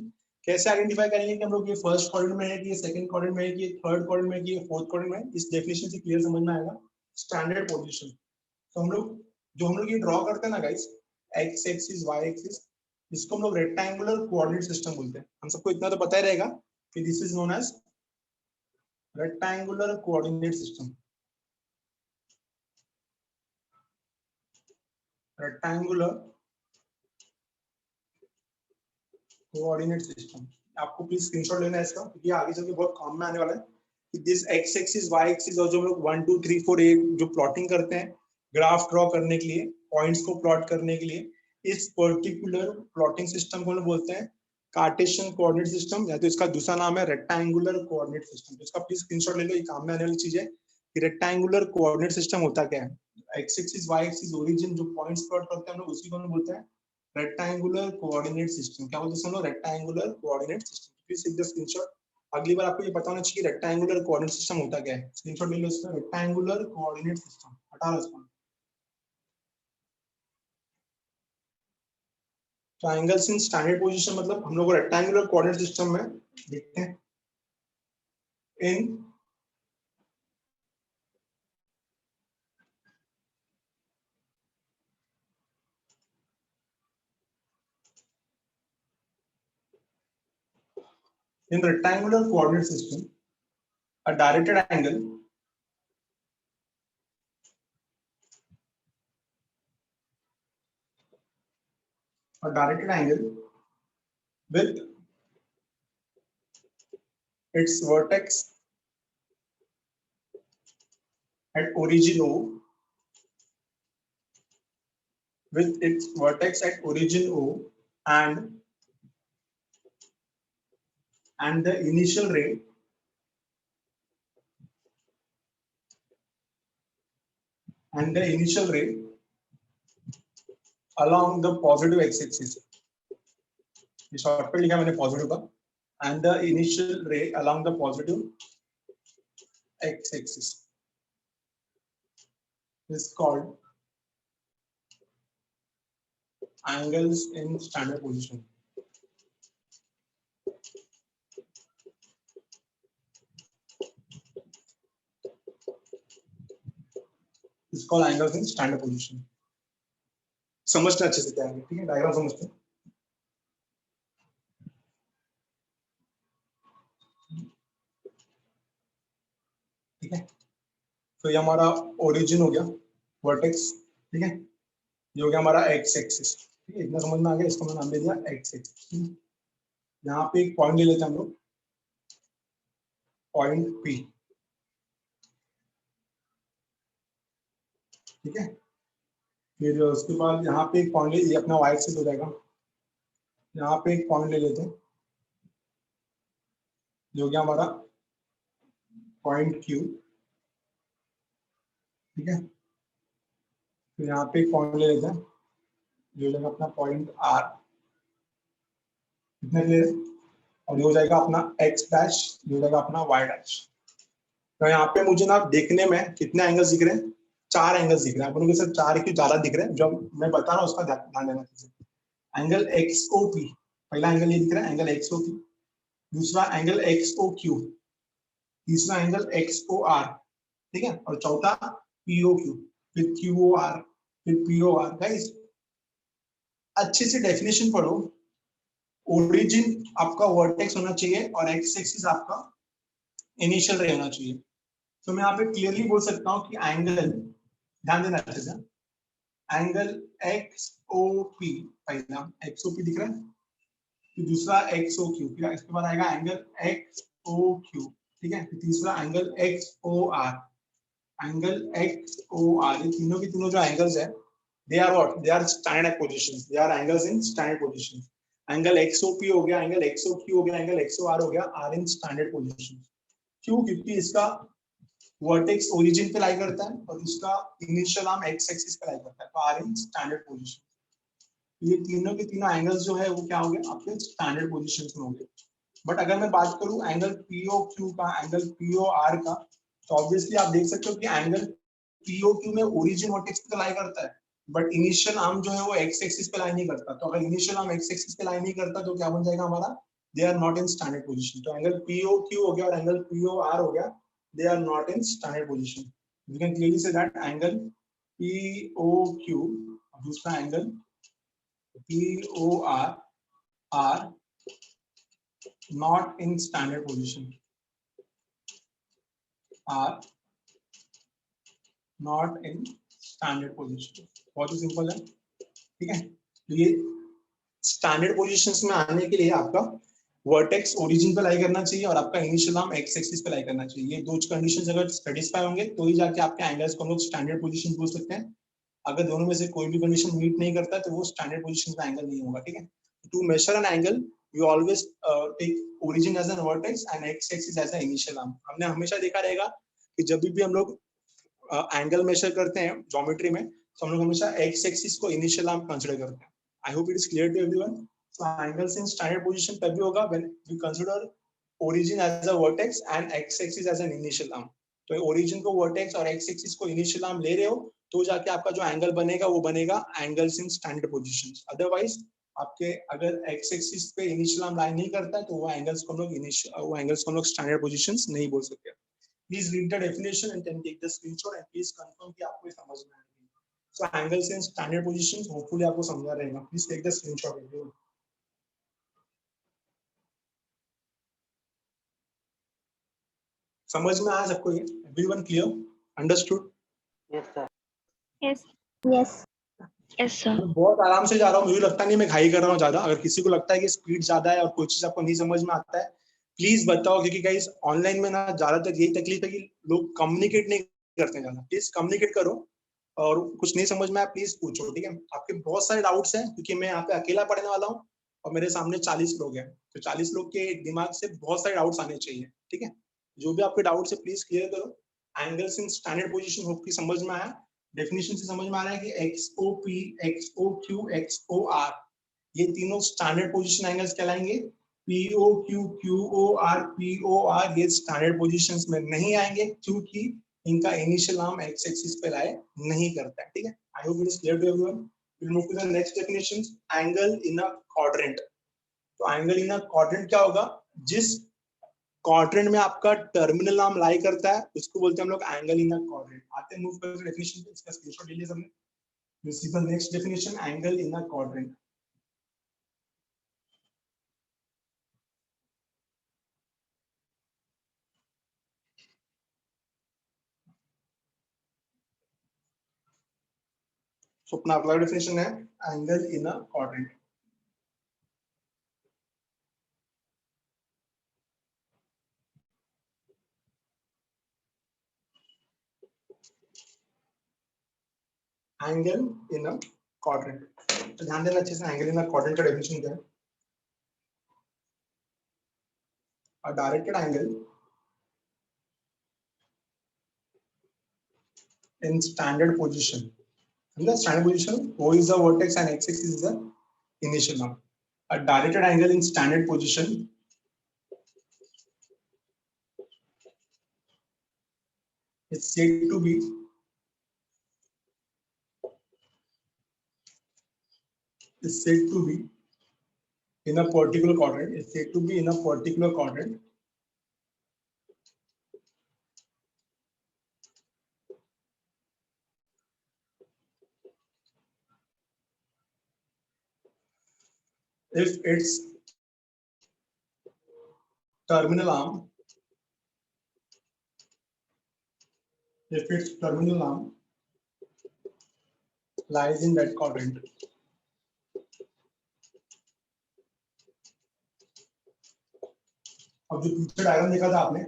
कैसे आइडेंटिफाई करेंगे कि हम लोग ये फर्स्ट क्वाड्रेंट में है कि ये सेकंड क्वाड्रेंट में है कि ये थर्ड क्वाड्रेंट में है कि ये फोर्थ क्वाड्रेंट में है. इस डेफिनेशन से क्लियर समझ में आएगा स्टैंडर्ड पोजीशन. तो हम लोग ये ड्रॉ करते हैं ना guys, x axis Y axis, इसको हम लोग रेक्टेंगुलर कोऑर्डिनेट सिस्टम बोलते हैं. हम सबको इतना तो पता ही रहेगा कि this is known as rectangular coordinate system. Rectangular coordinate system. आपको प्लीज स्क्रीनशॉट लेना है इसका क्योंकि आगे चल के बहुत काम में आने वाला है. कि this x axis Y axis और जो हम लोग 1 2 3 4 8 जो प्लॉटिंग करते हैं ग्राफ ड्रॉ करने के लिए, पॉइंट्स को प्लॉट करने के लिए, इस पर्टिकुलर प्लॉटिंग सिस्टम को हम बोलते हैं कार्टेशियन कोऑर्डिनेट सिस्टम, या तो इसका दूसरा नाम है रेक्टेंगुलर कोऑर्डिनेट सिस्टम. तो इसका प्लीज स्क्रीनशॉट ले लो, ये काम में आने वाली चीज है कि रेक्टेंगुलर कोऑर्डिनेट सिस्टम होता क्या है. X axis Y axis origin जो पॉइंट्स प्लॉट करते हैं हम लोग उसी को हम बोलते हैं रेक्टेंगुलर कोऑर्डिनेट सिस्टम. क्या बोलते हैं हम लोग, rectangular coordinate system. Please take the screenshot. अगली बार आपको ये पता होना चाहिए रेक्टेंगुलर कोऑर्डिनेट सिस्टम होता क्या है. स्क्रीनशॉट ले लो इसका, रेक्टेंगुलर कोऑर्डिनेट सिस्टम. हटा लो इसको. ट्रायंगल्स इन स्टैंडर्ड पोजीशन मतलब हम लोग को रेक्टेंगुलर कोऑर्डिनेट सिस्टम में देखते हैं. In rectangular coordinate system, a directed angle with its vertex at origin O, and the initial ray along the positive x-axis. Short पे लिखा मैंने पॉजिटिव का, and the initial ray along the positive x-axis is called angles in standard position. Called angles in standard position. समझना अच्छे से क्या है, ठीक है, डायग्राम समझते हैं। ठीक है, तो ये हमारा ओरिजिन हो गया, वर्टेक्स, ठीक है, ये हो गया हमारा एक्स एक्सिस, ठीक है, इतना समझ में आ गया, इसको मैंने नाम दे दिया एक्स एक्सिस। यहाँ पे एक पॉइंट ले लेते हैं हम लोग, पॉइंट पी, ठीक है, फिर उसके बाद यहाँ पे एक पॉइंट ये अपना वाई एक्सिस हो जाएगा, यहाँ पे एक पॉइंट ले लेते हैं जो गया हमारा पॉइंट क्यू, ठीक है, फिर यहाँ पे एक पॉइंट ले लेते हैं जो हो जाएगा अपना पॉइंट आर, कितने क्लियर है, और ये हो जाएगा अपना एक्स डैश, ये हो जाएगा अपना वाई डैश। तो यहाँ पे मुझे ना देखने में कितने एंगल्स दिख रहे हैं, 4 एंगल्स दिख रहे हैं, अपन सर 4 क्यों ज्यादा दिख रहे हैं, जो मैं बता रहा हूँ उसका ध्यान देना चाहिए। एंगल एक्स ओ पी, पहला एंगल ये दिख रहा है एंगल एक्स ओ पी, दूसरा एंगल एक्स ओ क्यू, तीसरा एंगल एक्स ओ आर, ठीक है, और चौथा पी ओ क्यू, फिर क्यू ओ आर, फिर पी ओ आर। गाइस अच्छे से डेफिनेशन पढ़ो, ओरिजिन आपका वर्टेक्स होना चाहिए और एक्स एक्सिस आपका इनिशियल रे होना चाहिए। तो मैं यहाँ पे क्लियरली बोल सकता हूँ कि एंगल, ध्यान देना अच्छे से, एंगल एक्स ओ पी, पहला एक्स ओ पी दिख रहा है, फिर दूसरा एक्स ओ क्यू, फिर इसके बाद आएगा एंगल एक्स ओ क्यू, ठीक है, फिर तीसरा angle X O R, angle X O R, ये तीनों की तीनों जो एंगल्स है, they are what, they are standard positions, they are angles in standard positions। Angle XOP हो गया, एंगल XOQ हो गया, एंगल XOR हो गया, आर इन स्टैंडर्ड पोजीशन। क्यों? क्योंकि इसका वर्टेक्स ओरिजिन पे लाई करता है और इसका इनिशियल आर्म एक्स एक्सिस पे लाई करता है, तो आर इन स्टैंडर्ड पोजीशन। ये तीनों के तीनों एंगल्स जो है वो क्या हो गए आपके स्टैंडर्ड पोजीशंस में हो गए। बट अगर मैं बात करूं एंगल POQ का, एंगल POR का, तो ऑब्वियसली आप देख सकते हो कि एंगल POQ में ओरिजिन वर्टेक्स पे लाई करता है, बट इनिशियल आर्म जो है वो एक्स एक्सिस पे लाई नहीं करता। तो अगर इनिशियल आर्म एक्स एक्सिस पे लाई नहीं करता तो क्या बन जाएगा हमारा, they are not in standard position. तो एंगल POQ हो गया और एंगल POR हो गया, they are not in standard position. You can clearly see that angle POQ, दूसरा angle POR are not in standard position, are not in standard position। बहुत ही simple है, ठीक है। तो ये स्टैंडर्ड पोजीशंस में आने के लिए आपका वर्टेक्स ओरिजिन पे लाई करना चाहिए और आपका इनिशियल आर्म एक्स एक्सिस पे लाई करना चाहिए। ये दो कंडीशंस अगर सेटिस्फाई होंगे तो ही जाके आपके एंगल्स को हम लोग स्टैंडर्ड पोजीशन बोल सकते हैं। अगर दोनों में से कोई भी कंडीशन मीट नहीं करता तो वो स्टैंडर्ड पोजीशन का एंगल नहीं होगा, ठीक है। To measure an angle you always take origin as an vertex and x axis as an initial arm। हमने हमेशा देखा रहेगा कि जब भी हम लोग एंगल मेजर करते हैं ज्योमेट्री में तो हम लोग हमेशा x axis को इनिशियल आर्म कंसीडर करते हैं। I hope it is clear to everyone. So angles in standard position तभी होगा when we consider origin as a vertex and x axis as an initial arm। तो origin को vertex और x axis को initial arm ले रहे हो तो जाके आपका जो एंगल बनेगा वो बनेगा angles in standard positions. Otherwise आपके अगर एक्स एक्सिस पे इनिशियल आर्म लाइन नहीं करता है तो वो एंगल्स को हम लोग स्टैंडर्ड पोजीशंस नहीं बोल सकते। Please read the definition and then take the screenshot and please confirm कि आपको ये समझ में आ रही है। So angles in standard positions hopefully आपको समझ रहेगा। Please take the screenshot. समझ में आया सबको ये? Everyone clear? Understood? Yes sir. Yes. Yes. Yes sir. मैं बहुत आराम से जा रहा हूँ, मुझे लगता नहीं मैं घाई कर रहा हूँ ज्यादा। अगर किसी को लगता है कि स्पीड ज्यादा है और कोई चीज आपको नहीं समझ में आता है प्लीज बताओ, क्योंकि गाइस ऑनलाइन में ना ज्यादातर यही तकलीफ है कि लोग कम्युनिकेट नहीं करते हैं ज्यादा। प्लीज कम्युनिकेट करो और कुछ नहीं समझ में आया प्लीज पूछो, ठीक है। आपके बहुत सारे डाउट्स हैं क्योंकि मैं यहाँ पे अकेला पढ़ने वाला हूँ और मेरे सामने 40 लोग हैं, तो 40 लोग के दिमाग से बहुत सारे डाउट्स आने चाहिए, ठीक है। जो भी आपके डाउट्स है प्लीज क्लियर करो। Angles in standard position hope की समझ में आया। डेफिनेशन से समझ में आ रहा है कि XOP, XOQ, XOR ये तीनों स्टैंडर्ड पोजीशन एंगल्स कहलाएंगे। POQ, QOR, POR ये स्टैंडर्ड पोजीशंस में नहीं आएंगे क्योंकि इनका इनिशियल आर्म एक्स एक्सिस पे लाए नहीं करता है, ठीक है। I hope it is clear to everyone. Will move to the next definition, angle in a quadrant. तो एंगल इन अ क्वाड्रेंट क्या होगा? जिस क्वाड्रेंट में आपका टर्मिनल नाम लाई करता है, उसको बोलते हैं हम लोग एंगल इन अ क्वाड्रेंट। आते हैं मूव करके डेफिनेशन पे, इसका स्क्रीनशॉट ले लिया सबने। This is the next definition, angle in a quadrant. So अपना अगला डेफिनेशन है angle in a quadrant. Angle in a quadrant, तो ध्यान देना अच्छे से, एंगल इन अ क्वाड्रेंट का डेफिनेशन क्या है? A directed angle in standard position. In the standard position, O is the vertex and x-axis is the initial number. A directed angle in standard position is said to be in a particular quadrant. Is said to be in a particular quadrant if its terminal arm lies in that quadrant. अब जो पीछे diagram देखा था आपने,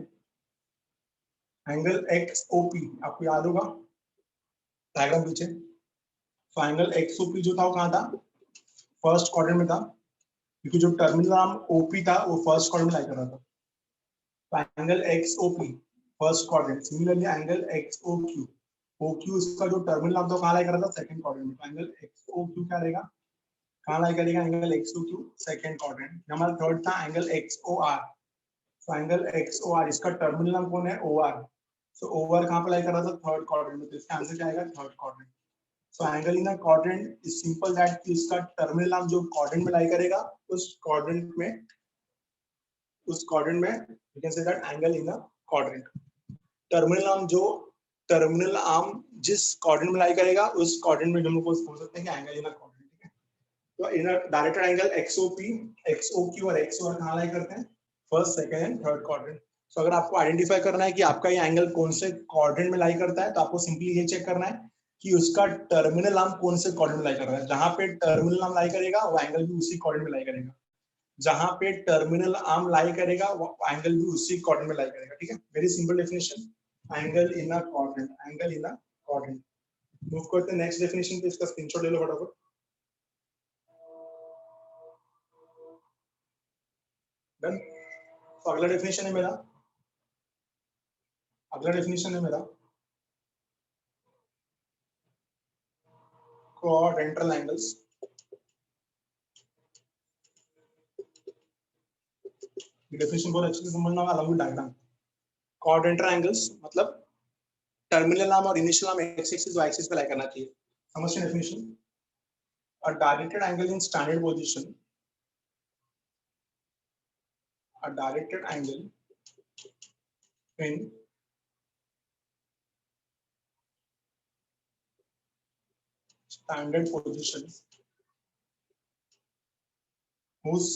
angle XOP आपको याद होगा diagram पीछे। तो एंगल XOP जो था वो कहाँ था? फर्स्ट क्वाड्रेंट में था, क्योंकि जो टर्मिनल आर्म OP था वो फर्स्ट क्वाड्रेंट में लाई कर रहा था। तो angle XOP first quadrant, similarly angle XOQ, OQ इसका जो टर्मिनल आर्म था कहाँ लाई कर रहा था? सेकंड क्वाड्रेंट में। तो एंगल XOQ क्या रहेगा? कहाँ लाई करेगा? Angle XOQ second quadrant. हमारा थर्ड था एंगल XOR। तो एंगल XOR इसका टर्मिनल नाम कौन है? OR। सो OR कहाँ पे लाई कर रहा था? थर्ड क्वाड्रेंट में। तो इसका आंसर क्या आएगा? Third quadrant. So angle in a quadrant is simple that इसका टर्मिनल नाम जो क्वाड्रेंट में लाई करेगा, उस क्वाड्रेंट में you can say that angle in a quadrant. Terminal arm जिस क्वाड्रेंट में लाई करेगा, उस क्वाड्रेंट में हम लोग बोल सकते हैं कि एंगल इन अ क्वाड्रेंट। ठीक है, तो in a directed angle XOP, XOQ और XOR कहाँ लाई करते हैं? First, second and third quadrant. So अगर आपको आइडेंटिफाई करना है कि आपका ये एंगल कौन से क्वाड्रेंट में लाई करता है, तो आपको सिंपली ये चेक करना है कि उसका टर्मिनल आर्म कौन से क्वाड्रेंट में लाई कर रहा है। जहां पे टर्मिनल आर्म लाई करेगा वो एंगल भी उसी क्वाड्रेंट में लाई करेगा। जहां पे टर्मिनल आर्म लाई करेगा वो एंगल भी उसी क्वाड्रेंट में लाई करेगा। ठीक है, very simple definition, angle in a quadrant, angle in a quadrant. Move करते हैं नेक्स्ट डेफिनेशन पे, इसका स्क्रीनशॉट ले लो फटाफट। डन। तो अगला डेफिनेशन है मेरा क्वाड्रेंटल एंगल्स। डेफिनेशन बहुत अच्छे से समझना होगा along with diagram. Quadrantal angles मतलब टर्मिनल आर्म और initial arm X axis Y axis पे लाई करना चाहिए। समझिए definition, a directed angle in standard position, a directed angle in standard position whose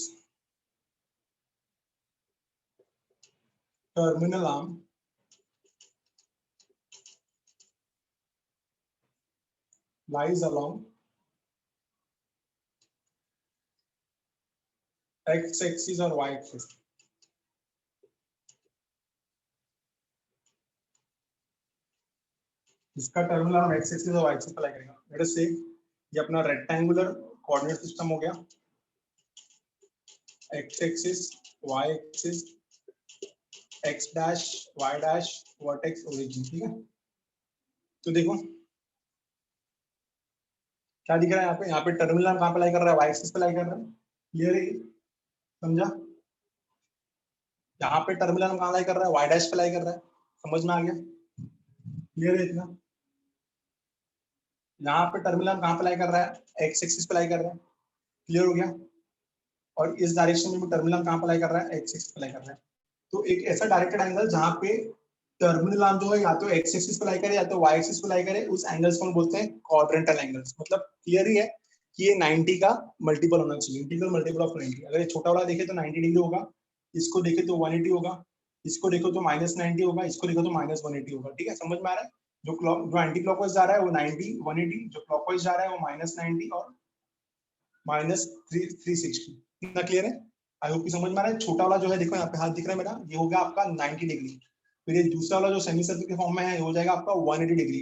terminal arm lies along x axis or y axis। इसका terminal arm x axis और y axis पे लाई करेगा। Let us से ये अपना rectangular coordinate system हो गया, x axis, y axis, x dash, y dash, vertex, origin. ठीक है, तो देखो क्या दिख रहा है यहाँ पे टर्मिनल आर्म कहाँ पे लाई कर रहा है? y एक्सिस पे लाई कर रहा है। क्लियर है? समझा? यहाँ पे टर्मिनल आर्म कहाँ लाई कर रहा है? y डैश पे लाई कर रहा है। समझ में आ गया? क्लियर है इतना? यहाँ पे टर्मिनल कहाँ पे लाई कर रहा है? एक्स एक्सिस पे लाई कर रहा है। क्लियर हो गया? और इस डायरेक्शन में भी टर्मिनल कहाँ पे लाई कर रहा है? एक्स एक्सिस पे लाई कर रहा है। तो एक ऐसा डायरेक्टेड एंगल जहां पे टर्मिनल आर्म जो है या तो एक्स एक्सिस पे लाई करे या तो वाई एक्सिस पे लाई करे, उस एंगल्स को हम बोलते हैं क्वाड्रेंटल एंगल्स। मतलब क्लियर ही है कि ये 90 का मल्टीपल होना चाहिए, इंटीग्रल मल्टीपल ऑफ 90। अगर ये छोटा वाला देखे तो 90 डिग्री होगा, इसको देखे तो 180 होगा, इसको देखो तो -90 होगा, इसको देखो तो -180 होगा। ठीक है, समझ में आ रहा है? जो एंटी क्लॉकवाइज जा रहा है वो 90 180, जो क्लॉकवाइज जा रहा है वो -90 और -360। इतना क्लियर है? आई होप कि समझ में आ रहा है। छोटा वाला जो है देखो यहाँ पे हाथ दिख रहा है मेरा, ये हो गया आपका 90 डिग्री। फिर ये दूसरा वाला जो सेमी सर्कल के फॉर्म में है ये हो जाएगा आपका 180 डिग्री।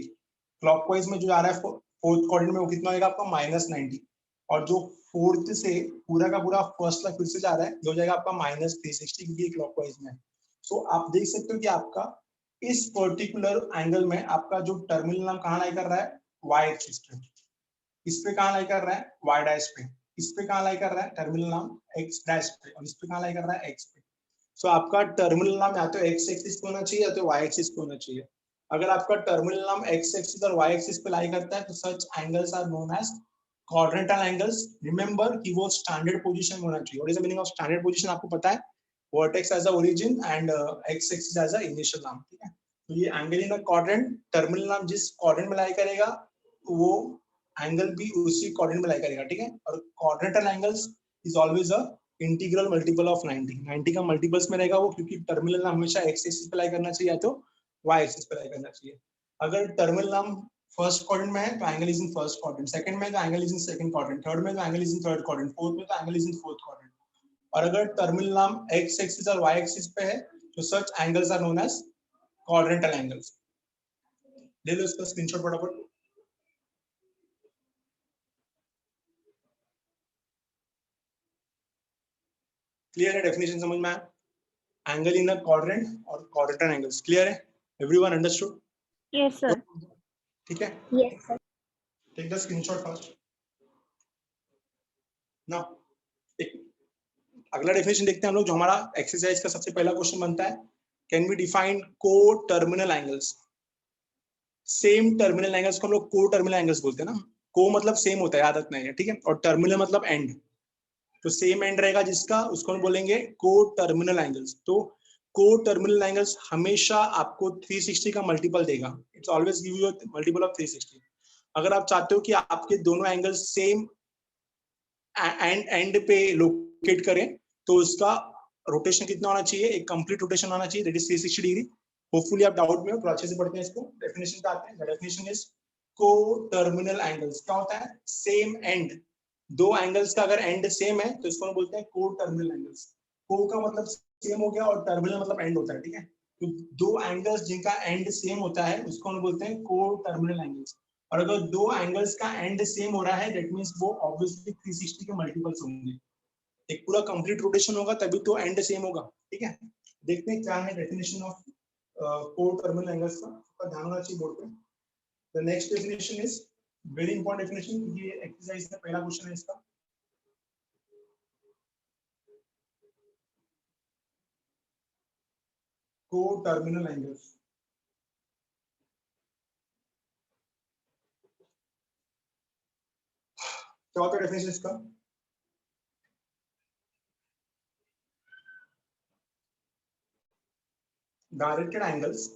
क्लॉकवाइज में जो आ रहा है फोर्थ क्वाड्रेंट में वो कितना होगा आपका -90, और जो फोर्थ से पूरा का पूरा फर्स्ट तक फिर से जा रहा है ये हो जाएगा आपका -360, क्योंकि क्लॉकवाइज में। सो आप देख सकते हो कि आपका इस पर्टिकुलर एंगल में आपका जो टर्मिनल नाम कहाँ लाई कर रहा है, वाई एक्सिस पे। इस पे कहाँ लाई कर रहा है, वाई डैश पे। इस पे कहाँ लाई कर रहा है, टर्मिनल नाम एक्स डैश पे। और इस पे कहाँ लाई कर रहा है, एक्स पे। सो आपका टर्मिनल नाम या तो एक्स एक्सिस पे होना चाहिए या तो वाई एक्सिस पे होना चाहिए। अगर आपका टर्मिनल नाम एक्स एक्सिस और वाई एक्सिस पे लाई करता है तो such angles are known as quadrantal angles. Remember कि वो स्टैंडर्ड पोजीशन में होना चाहिए। What is the meaning of standard position आपको पता है, vertex as a origin and X axis as a initial नाम। ठीक है, तो ये angle in a quadrant, terminal नाम जिस क्वाड्रेंट में लाई करेगा वो एंगल भी उसी क्वाड्रेंट में लाई करेगा। ठीक है, और quadrantal angles is always a integral multiple of 90 का मल्टीपल्स में रहेगा वो, क्योंकि टर्मिनल नाम हमेशा एक्स एक्सिस पे लाई करना चाहिए या तो वाई एक्सिस पे लाई करना चाहिए। अगर टर्मिनल नाम फर्स्ट क्वाड्रेंट में है तो angle is in first quadrant, second में तो angle is in second quadrant, third में तो angle is in third quadrant, fourth में तो angle is in fourth quadrant. और अगर टर्मिनल नाम एक्स एक्सिस और वाई एक्सिस पे है तो such angles are known as quadrantal angles. ले लो इसका स्क्रीनशॉट फटाफट। क्लियर है? डेफिनेशन समझ में आया? एंगल इन अ क्वाड्रेंट और क्वाड्रेंटल एंगल्स। क्लियर है? Everyone understood? Yes, sir. ठीक है, Yes, sir. Take the screenshot first. Now एक अगला डेफिनेशन देखते हैं हम लोग, जो हमारा एक्सरसाइज का सबसे पहला क्वेश्चन बनता है। कैन वी डिफाइन को terminal angles? Same terminal angles को हम लोग को टर्मिनल एंगल्स बोलते हैं ना। को मतलब सेम होता है, आदत नहीं है। ठीक है, और टर्मिनल मतलब एंड, तो सेम एंड रहेगा जिसका, उसको हम बोलेंगे को टर्मिनल एंगल्स। तो को टर्मिनल एंगल्स हमेशा आपको 360 का मल्टीपल देगा। It's always give you multiple of 360। अगर आप चाहते हो कि आपके दोनों एंगल्स सेम एंड पे लोकेट करें तो उसका रोटेशन कितना होना चाहिए, एक कंप्लीट रोटेशन होना चाहिए, दैट इज 360 डिग्री। होपफुली आप डाउट में हो, तो अच्छे से पढ़ते हैं इसको। डेफिनेशन पे आते हैं। द डेफिनेशन इज को टर्मिनल एंगल्स क्या होता है, सेम एंड। दो एंगल्स का अगर एंड सेम है तो इसको हम बोलते हैं को टर्मिनल एंगल्स। को का मतलब सेम हो गया और टर्मिनल मतलब एंड होता है। ठीक है, तो दो एंगल्स जिनका एंड सेम होता है उसको हम बोलते हैं को टर्मिनल एंगल्स। और अगर दो एंगल्स का एंड सेम हो रहा है दैट मींस वो ऑब्वियसली 360 के मल्टीपल्स होंगे। एक पूरा कंप्लीट रोटेशन होगा तभी तो एंड सेम होगा। ठीक है, देखते हैं क्या है डेफिनेशन ऑफ को टर्मिनल एंगल्स का ध्यान होना चाहिए बोर्ड पे। The next definition is very important definition, ये एक्सरसाइज का पहला क्वेश्चन है इसका। को टर्मिनल एंगल्स क्या होता है डेफिनेशन इसका? Directed angles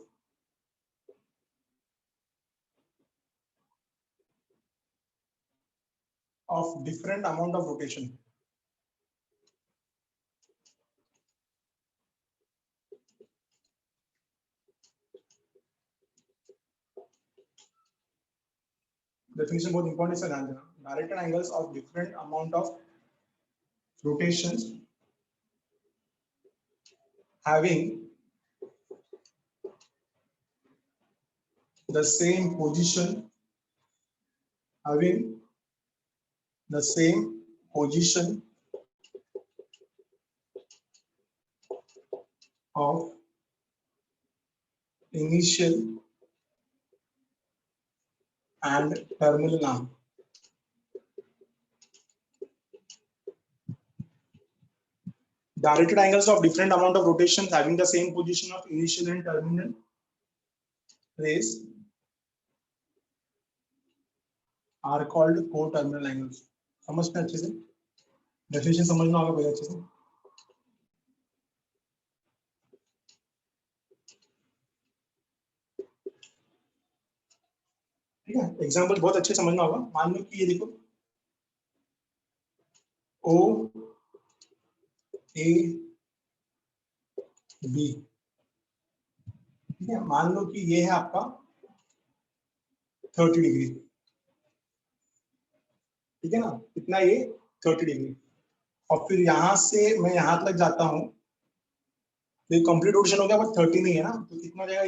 of different amount of rotation definition बहुत important है, ध्यान देना। Directed angles of different amount of rotations having the same position, having the same position of initial and terminal arm. Directed angles of different amount of rotations having the same position of initial and terminal rays are called co-terminal angles. समझते हैं अच्छे से? Definition समझना होगा पहले अच्छे से। ठीक है, एग्जांपल बहुत अच्छे समझना होगा। मान लो कि ये देखो ओ ए बी, ठीक है, मान लो कि ये है आपका 30 डिग्री, ठीक है ना, कितना ये 30 डिग्री, और फिर यहां से मैं यहां तक जाता हूँ तो ये कंप्लीट रोटेशन हो गया, बट 30 नहीं है ना, तो कितना हो जाएगा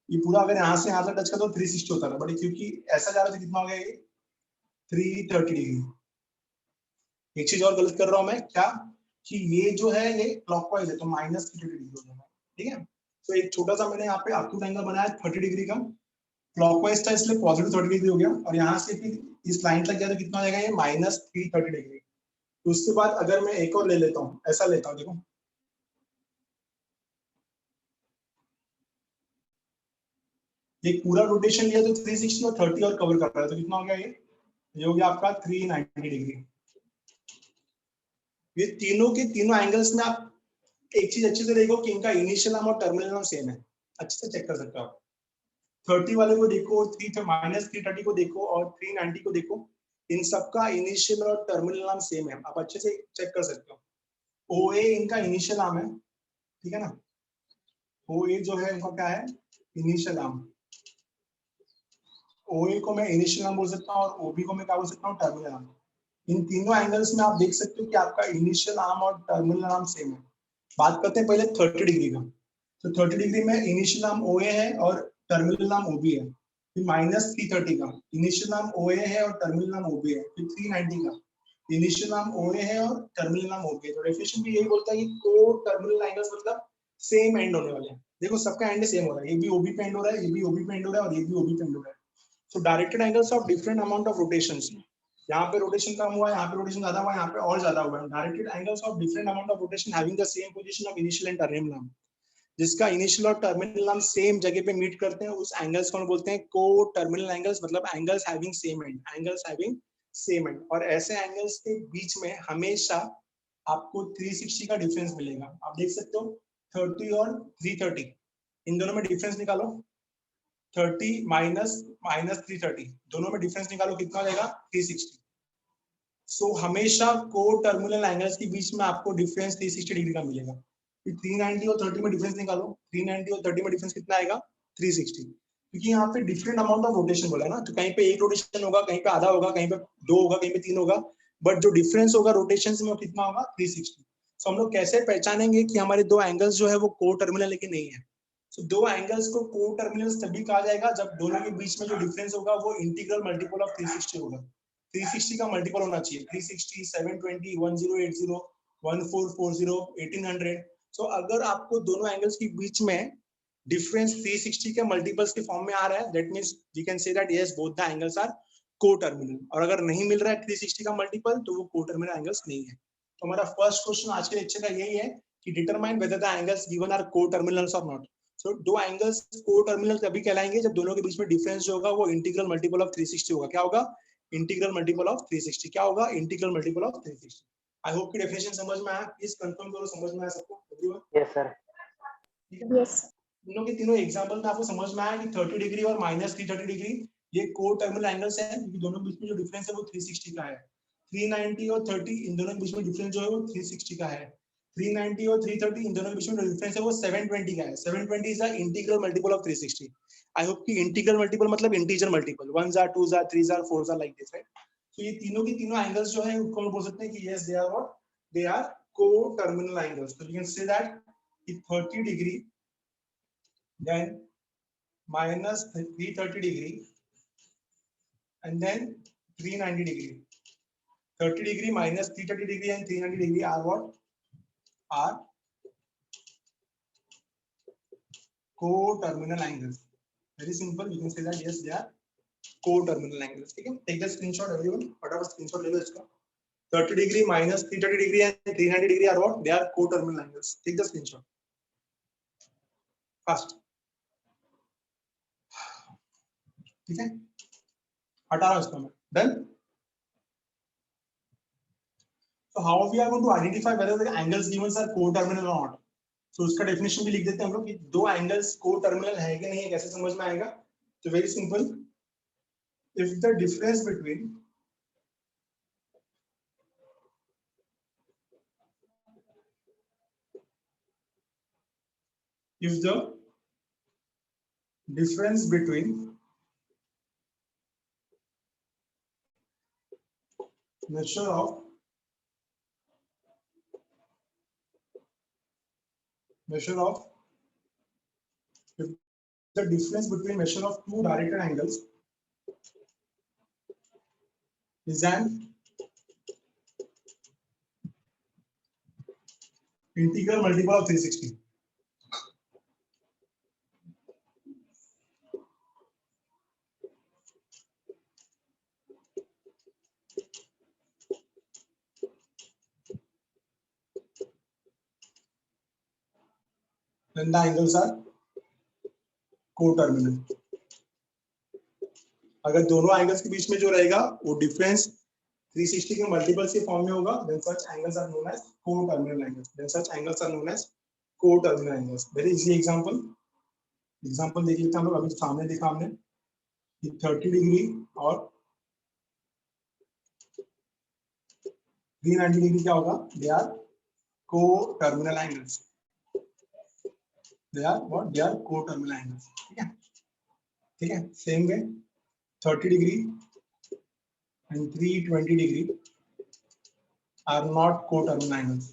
ये पूरा अगर यहाँ से यहाँ तक टच करता तो 360 होता था, बट क्योंकि ऐसा जा रहा था, कितना हो गया ये 330 डिग्री। एक चीज और गलत कर रहा हूं मैं, क्या कि ये जो है ये क्लॉकवाइज है तो माइनस 30 डिग्री हो जाएगा, ठीक है। तो एक छोटा सा मैंने यहाँ पे एक्यूट एंगल बनाया 30 डिग्री का, क्लॉकवाइज था इसलिए पॉजिटिव 30 डिग्री हो गया, और यहाँ से फिर इस लाइन तक गया तो कितना हो जाएगा ये माइनस 330 डिग्री। तो उसके बाद अगर मैं एक और ले लेता हूँ, ऐसा लेता हूँ, देखो ये पूरा रोटेशन लिया तो 360 और 30 और कवर कर रहा है, तो कितना हो गया ये हो गया आपका 390 डिग्री। ये तीनों के तीनों एंगल्स में आप एक चीज अच्छे से देखो कि इनका इनिशियल नाम और टर्मिनल नाम सेम है, अच्छे से चेक कर सकते हो आप। 30 वाले को देखो, माइनस 330 को देखो और 390 को देखो, इन सबका इनिशियल और टर्मिनल नाम सेम है, आप अच्छे से चेक कर सकते हो। OA इनका इनिशियल नाम है, ठीक है ना, OA जो है इनका क्या है इनिशियल नाम, OA को मैं इनिशियल नाम बोल सकता हूँ और OB को मैं क्या बोल सकता हूँ टर्मिनल नाम। इन तीनों एंगल्स में आप देख सकते हो कि आपका इनिशियल नाम और टर्मिनल नाम सेम है। बात करते हैं पहले 30 डिग्री का, तो 30 डिग्री में इनिशियल नाम OA है और टर्मिनल नाम OB है, फिर माइनस 330 का इनिशियल नाम OA है और टर्मिनल नाम OB है, फिर 390 का इनिशियल नाम OA है और टर्मिनल नाम OB है। तो डेफिनेशन भी यही बोलता है कि को टर्मिनल एंगल्स मतलब सेम एंड होने वाले हैं। देखो सबका एंड सेम हो रहा है, ये भी OB पे एंड हो रहा है, ये भी OB पे एंड हो रहा है और ये भी OB पे एंड हो रहा है। So directed angles of different amount of rotations, यहाँ पे रोटेशन कम हुआ है, यहाँ पे रोटेशन ज्यादा हुआ है, यहाँ पे और ज्यादा हुआ है। Directed angles of different amount of rotation having the same position of initial and terminal नाम, जिसका इनिशियल और टर्मिनल नाम सेम जगह पे मीट करते हैं, उस एंगल्स को हम बोलते हैं को टर्मिनल एंगल्स, मतलब angles having same and, angles having same and. और ऐसे एंगल्स के बीच में हमेशा आपको 360 का डिफरेंस मिलेगा। आप देख सकते हो 30 और 330, इन दोनों में डिफरेंस निकालो, 30 माइनस 330, दोनों में डिफरेंस निकालो, कितना हो जाएगा 360। सो हमेशा को टर्मिनल एंगल्स के बीच में आपको डिफरेंस 360 डिग्री का मिलेगा। 390 और 30 में डिफरेंस निकालो, 390 और 30 में डिफरेंस कितना आएगा 360, क्योंकि यहाँ पे डिफरेंट अमाउंट ऑफ रोटेशन बोला है ना, तो कहीं पे एक रोटेशन होगा, कहीं पे आधा होगा, कहीं पे दो होगा, कहीं पे तीन होगा, बट जो डिफरेंस होगा रोटेशन में वो कितना होगा 360। सो हम लोग कैसे पहचानेंगे कि हमारे दो एंगल्स जो है वो को टर्मिनल लेकिन नहीं है। सो दो एंगल्स को को टर्मिनल तभी कहा जाएगा जब दोनों के बीच में जो डिफरेंस होगा वो इंटीग्रल मल्टीपल ऑफ 360 होगा। 360 का मल्टीपल होना चाहिए, 360, 720, 1080, 1440, 1800। सो अगर आपको दोनों एंगल्स के बीच में डिफरेंस 360 के मल्टीपल्स के फॉर्म में आ रहा है, that means we can say that yes both the angles are coterminal. और अगर नहीं मिल रहा है 360 का मल्टीपल तो वो को-टर्मिनल एंगल्स नहीं है। तो हमारा फर्स्ट क्वेश्चन आज के लेक्चर का यही है कि determine whether the angles given are coterminals और नॉट। सो दो एंगल्स को-टर्मिनल तभी कहलाएंगे जब दोनों के बीच में डिफरेंस जो होगा वो इंटीग्रल मल्टीपल ऑफ 360 होगा। क्या होगा इंटीग्रल मल्टीपल ऑफ 360, क्या होगा integral multiple of 360। I hope की डेफिनेशन समझ में आया, प्लीज कंफर्म करो समझ में आया सबको, एवरीवन? Yes sir. ठीक है, Yes. तीनों के तीनों एग्जांपल में आपको समझ में आया कि 30 डिग्री और माइनस 330 डिग्री ये को टर्मिनल एंगल्स है, क्योंकि दोनों के बीच में जो डिफरेंस है वो 360 का है। 390 और 30 इन दोनों के बीच में डिफरेंस जो है वो 360 का है। 390 और 330 इन दोनों के बीच में जो डिफरेंस है वो 720 का है। 720 is the integral multiple of 360। I hope कि इंटीग्रल मल्टीपल मतलब integer multiple, 1s are 2s are 3s are 4s are like this, right? तो ये तीनों की तीनों एंगल्स जो है उनको हम बोल सकते हैं कि yes they are what, they are coterminal angles. तो वी कैन से दैट कि 30 degree then minus 330 degree and then 390 degree. 30 degree minus 330 degree and 390 degree are what? Are co-terminal angles. Very simple, you can say that yes they are co-terminal angles. ठीक है, take the screenshot everyone, फटाफट screenshot ले लो इसका। 30 degree minus 330 degree and 390 degree are what? They are co-terminal angles. Take the screenshot fast. ठीक है, हटा रहा हूं इसको मैं। Done? So how we are going to identify whether the angles given are co-terminal or not? So उसका definition भी लिख देते हैं हम लोग कि दो एंगल्स को-टर्मिनल है कि नहीं है, कैसे समझ में आएगा? तो very simple, if the difference between measure of if the difference between measure of two directed angles is an integral multiple of 360. Then the angles are co-terminal. अगर दोनों एंगल्स के बीच में जो रहेगा वो डिफरेंस 360 के मल्टीपल्स के फॉर्म में होगा, then such angles are known as co-terminal angles. Then such angles are known as co-terminal angles. Very easy example. Example देख लेते हैं हम लोग. अभी सामने देखा हमने कि 30 डिग्री और 390 डिग्री क्या होगा? They are co-terminal angles. They are what? They are co-terminal angles. ठीक है, ठीक है. Same way 30 degree and 320 degree are not co-terminal angles.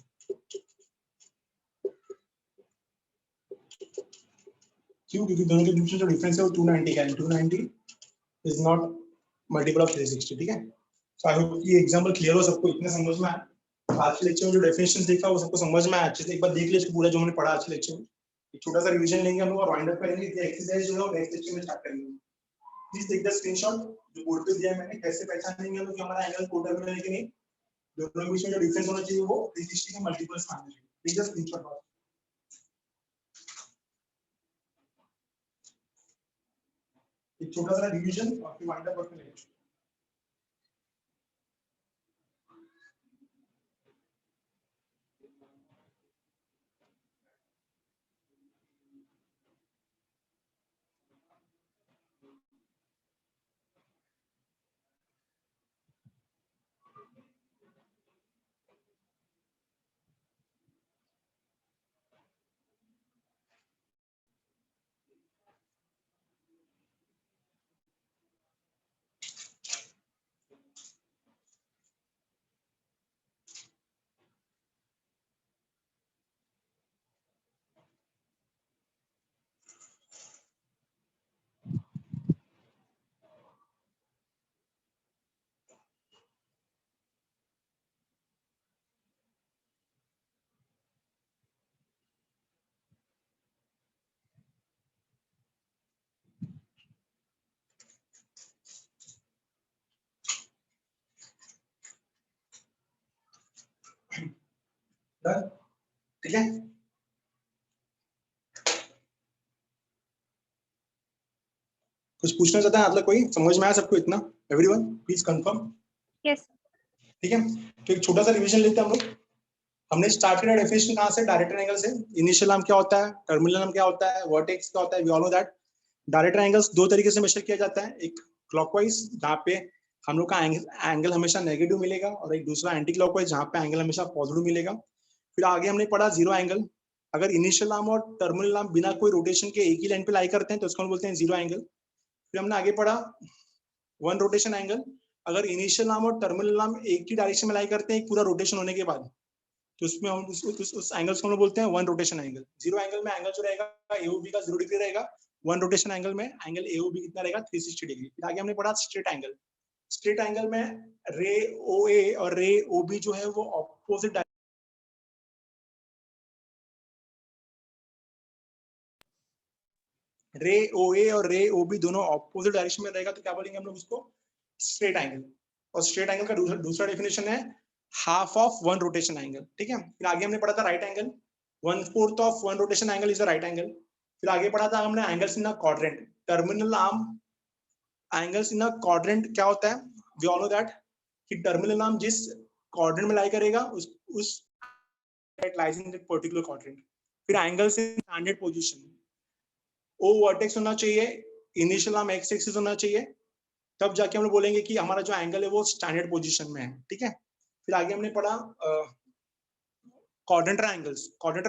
क्यों? क्योंकि दोनों के बीच में जो डिफरेंस है वो 290 का है. 290 is not multiple of 360. ठीक है. So I hope ये एग्जांपल क्लियर हो सबको, इतने समझ में आया. आज के लेक्चर में जो डेफिनेशन देखा वो सबको समझ में आया अच्छे से. एक बार देख लीजिए पूरा जो हमने पढ़ा आज के लेक्चर में. एक छोटा सा रिवीजन लेंगे हम लोग और वाइंड अप करेंगे. ये एक्सरसाइज जो है नेक्स्ट लेक्चर में स्टार्ट करेंगे. प्लीज टेक द स्क्रीनशॉट जो बोर्ड पे दिया है मैंने. कैसे पहचानेंगे हम लोग कि हमारा एंगल को-टर्मिनल है कि नहीं. दोनों के बीच में जो डिफरेंस होना चाहिए वो 360 के मल्टीपल्स में आना चाहिए. Take the screenshot. एक छोटा सा रिवीजन और फिर वाइंड अप करते हैं. डन. ठीक है. कुछ पूछना चाहता है आप लोग? कोई समझ में आया सबको इतना? Everyone please confirm. यस. ठीक है. तो एक छोटा सा रिवीजन लेते हैं हम लोग. हमने स्टार्टेड डेफिनेशन कहां से? डायरेक्ट एंगल से. इनिशियल नाम क्या होता है, टर्मिनल नाम क्या होता है, वर्टेक्स क्या होता है. We all know that direct angles दो तरीके से मेजर किया जाता है. एक क्लॉकवाइज जहां पे हम लोग का एंगल हमेशा नेगेटिव मिलेगा, और एक दूसरा एंटी क्लॉकवाइज जहां पे एंगल हमेशा पॉजिटिव मिलेगा. फिर आगे हमने पढ़ा जीरो एंगल. अगर इनिशियल नाम और टर्मिनल नाम बिना कोई रोटेशन के एक ही लाइन पे लाई करते हैं तो उसको हम बोलते हैं जीरो एंगल. फिर हमने आगे पढ़ा वन रोटेशन एंगल. अगर इनिशियल नाम और टर्मिनल नाम एक ही डायरेक्शन में लाई करते हैं एक पूरा रोटेशन होने के बाद, तो उसमें हम उस एंगल्स को हम बोलते हैं one rotation angle. Zero angle में एंगल जो रहेगा AOB का 0 डिग्री रहेगा. वन रोटेशन एंगल में एंगल AOB कितना रहेगा? 360 डिग्री. फिर आगे हमने पढ़ा स्ट्रेट एंगल. स्ट्रेट एंगल में रे OA और रे OB जो है वो ऑपोजिट रे OA और रे OB दोनों ऑपोजिट डायरेक्शन में रहेगा तो क्या बोलेंगे हम लोग उसको? Straight angle. और स्ट्रेट एंगल का दूसरा डेफिनेशन है half of one rotation angle. ठीक है. फिर आगे हमने पढ़ा था right angle. 1/4 of one rotation angle is the right angle. फिर आगे पढ़ा था हमने angles in a quadrant. Terminal arm angles in a quadrant क्या होता है? वी ऑल नो दैट कि टर्मिनल आर्म जिस क्वाड्रेंट में लाई करेगा उस lies in that particular quadrant. फिर angles in standard position. O vertex होना चाहिए, इनिशियल आर्म x एक्सिस होना चाहिए, तब जाके हम लोग बोलेंगे कि हमारा जो एंगल है वो स्टैंडर्ड पोजीशन में है, ठीक है। फिर आगे हमने पढ़ा क्वाड्रेंटर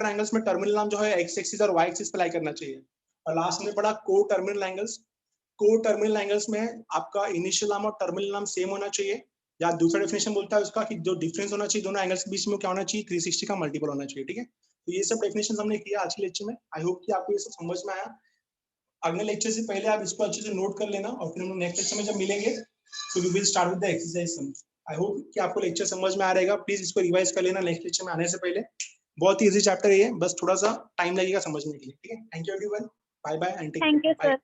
एंगल्स में टर्मिनल नाम जो है एक्स एक्सिस और वाई एक्सिस पे लाई करना चाहिए। और लास्ट में पढ़ा को टर्मिनल एंगल्स में आपका इनिशियल नाम और टर्मिनल नाम सेम होना चाहिए, या दूसरा डेफिनेशन बोलता है उसका कि जो डिफरेंस होना चाहिए दोनों एंगल्स के बीच में क्या होना चाहिए, 360 का मल्टीपल होना चाहिए, ठीक है। तो ये सब डेफिनेशन हमने किया आज के लेक्चर में। आई होप कि आपको ये सब समझ में आया। अगले लेक्चर से पहले आप इसको अच्छे से नोट कर लेना, और फिर हम नेक्स्ट लेक्चर में जब मिलेंगे तो we will start with the exercise. I hope कि आपको लेक्चर समझ में आ रहेगा। प्लीज इसको रिवाइज कर लेना नेक्स्ट लेक्चर में आने से पहले। बहुत ही इजी चैप्टर है ये, बस थोड़ा सा टाइम लगेगा समझने के लिए, ठीक है। Thank you everyone, bye bye and take care. Thank you, sir.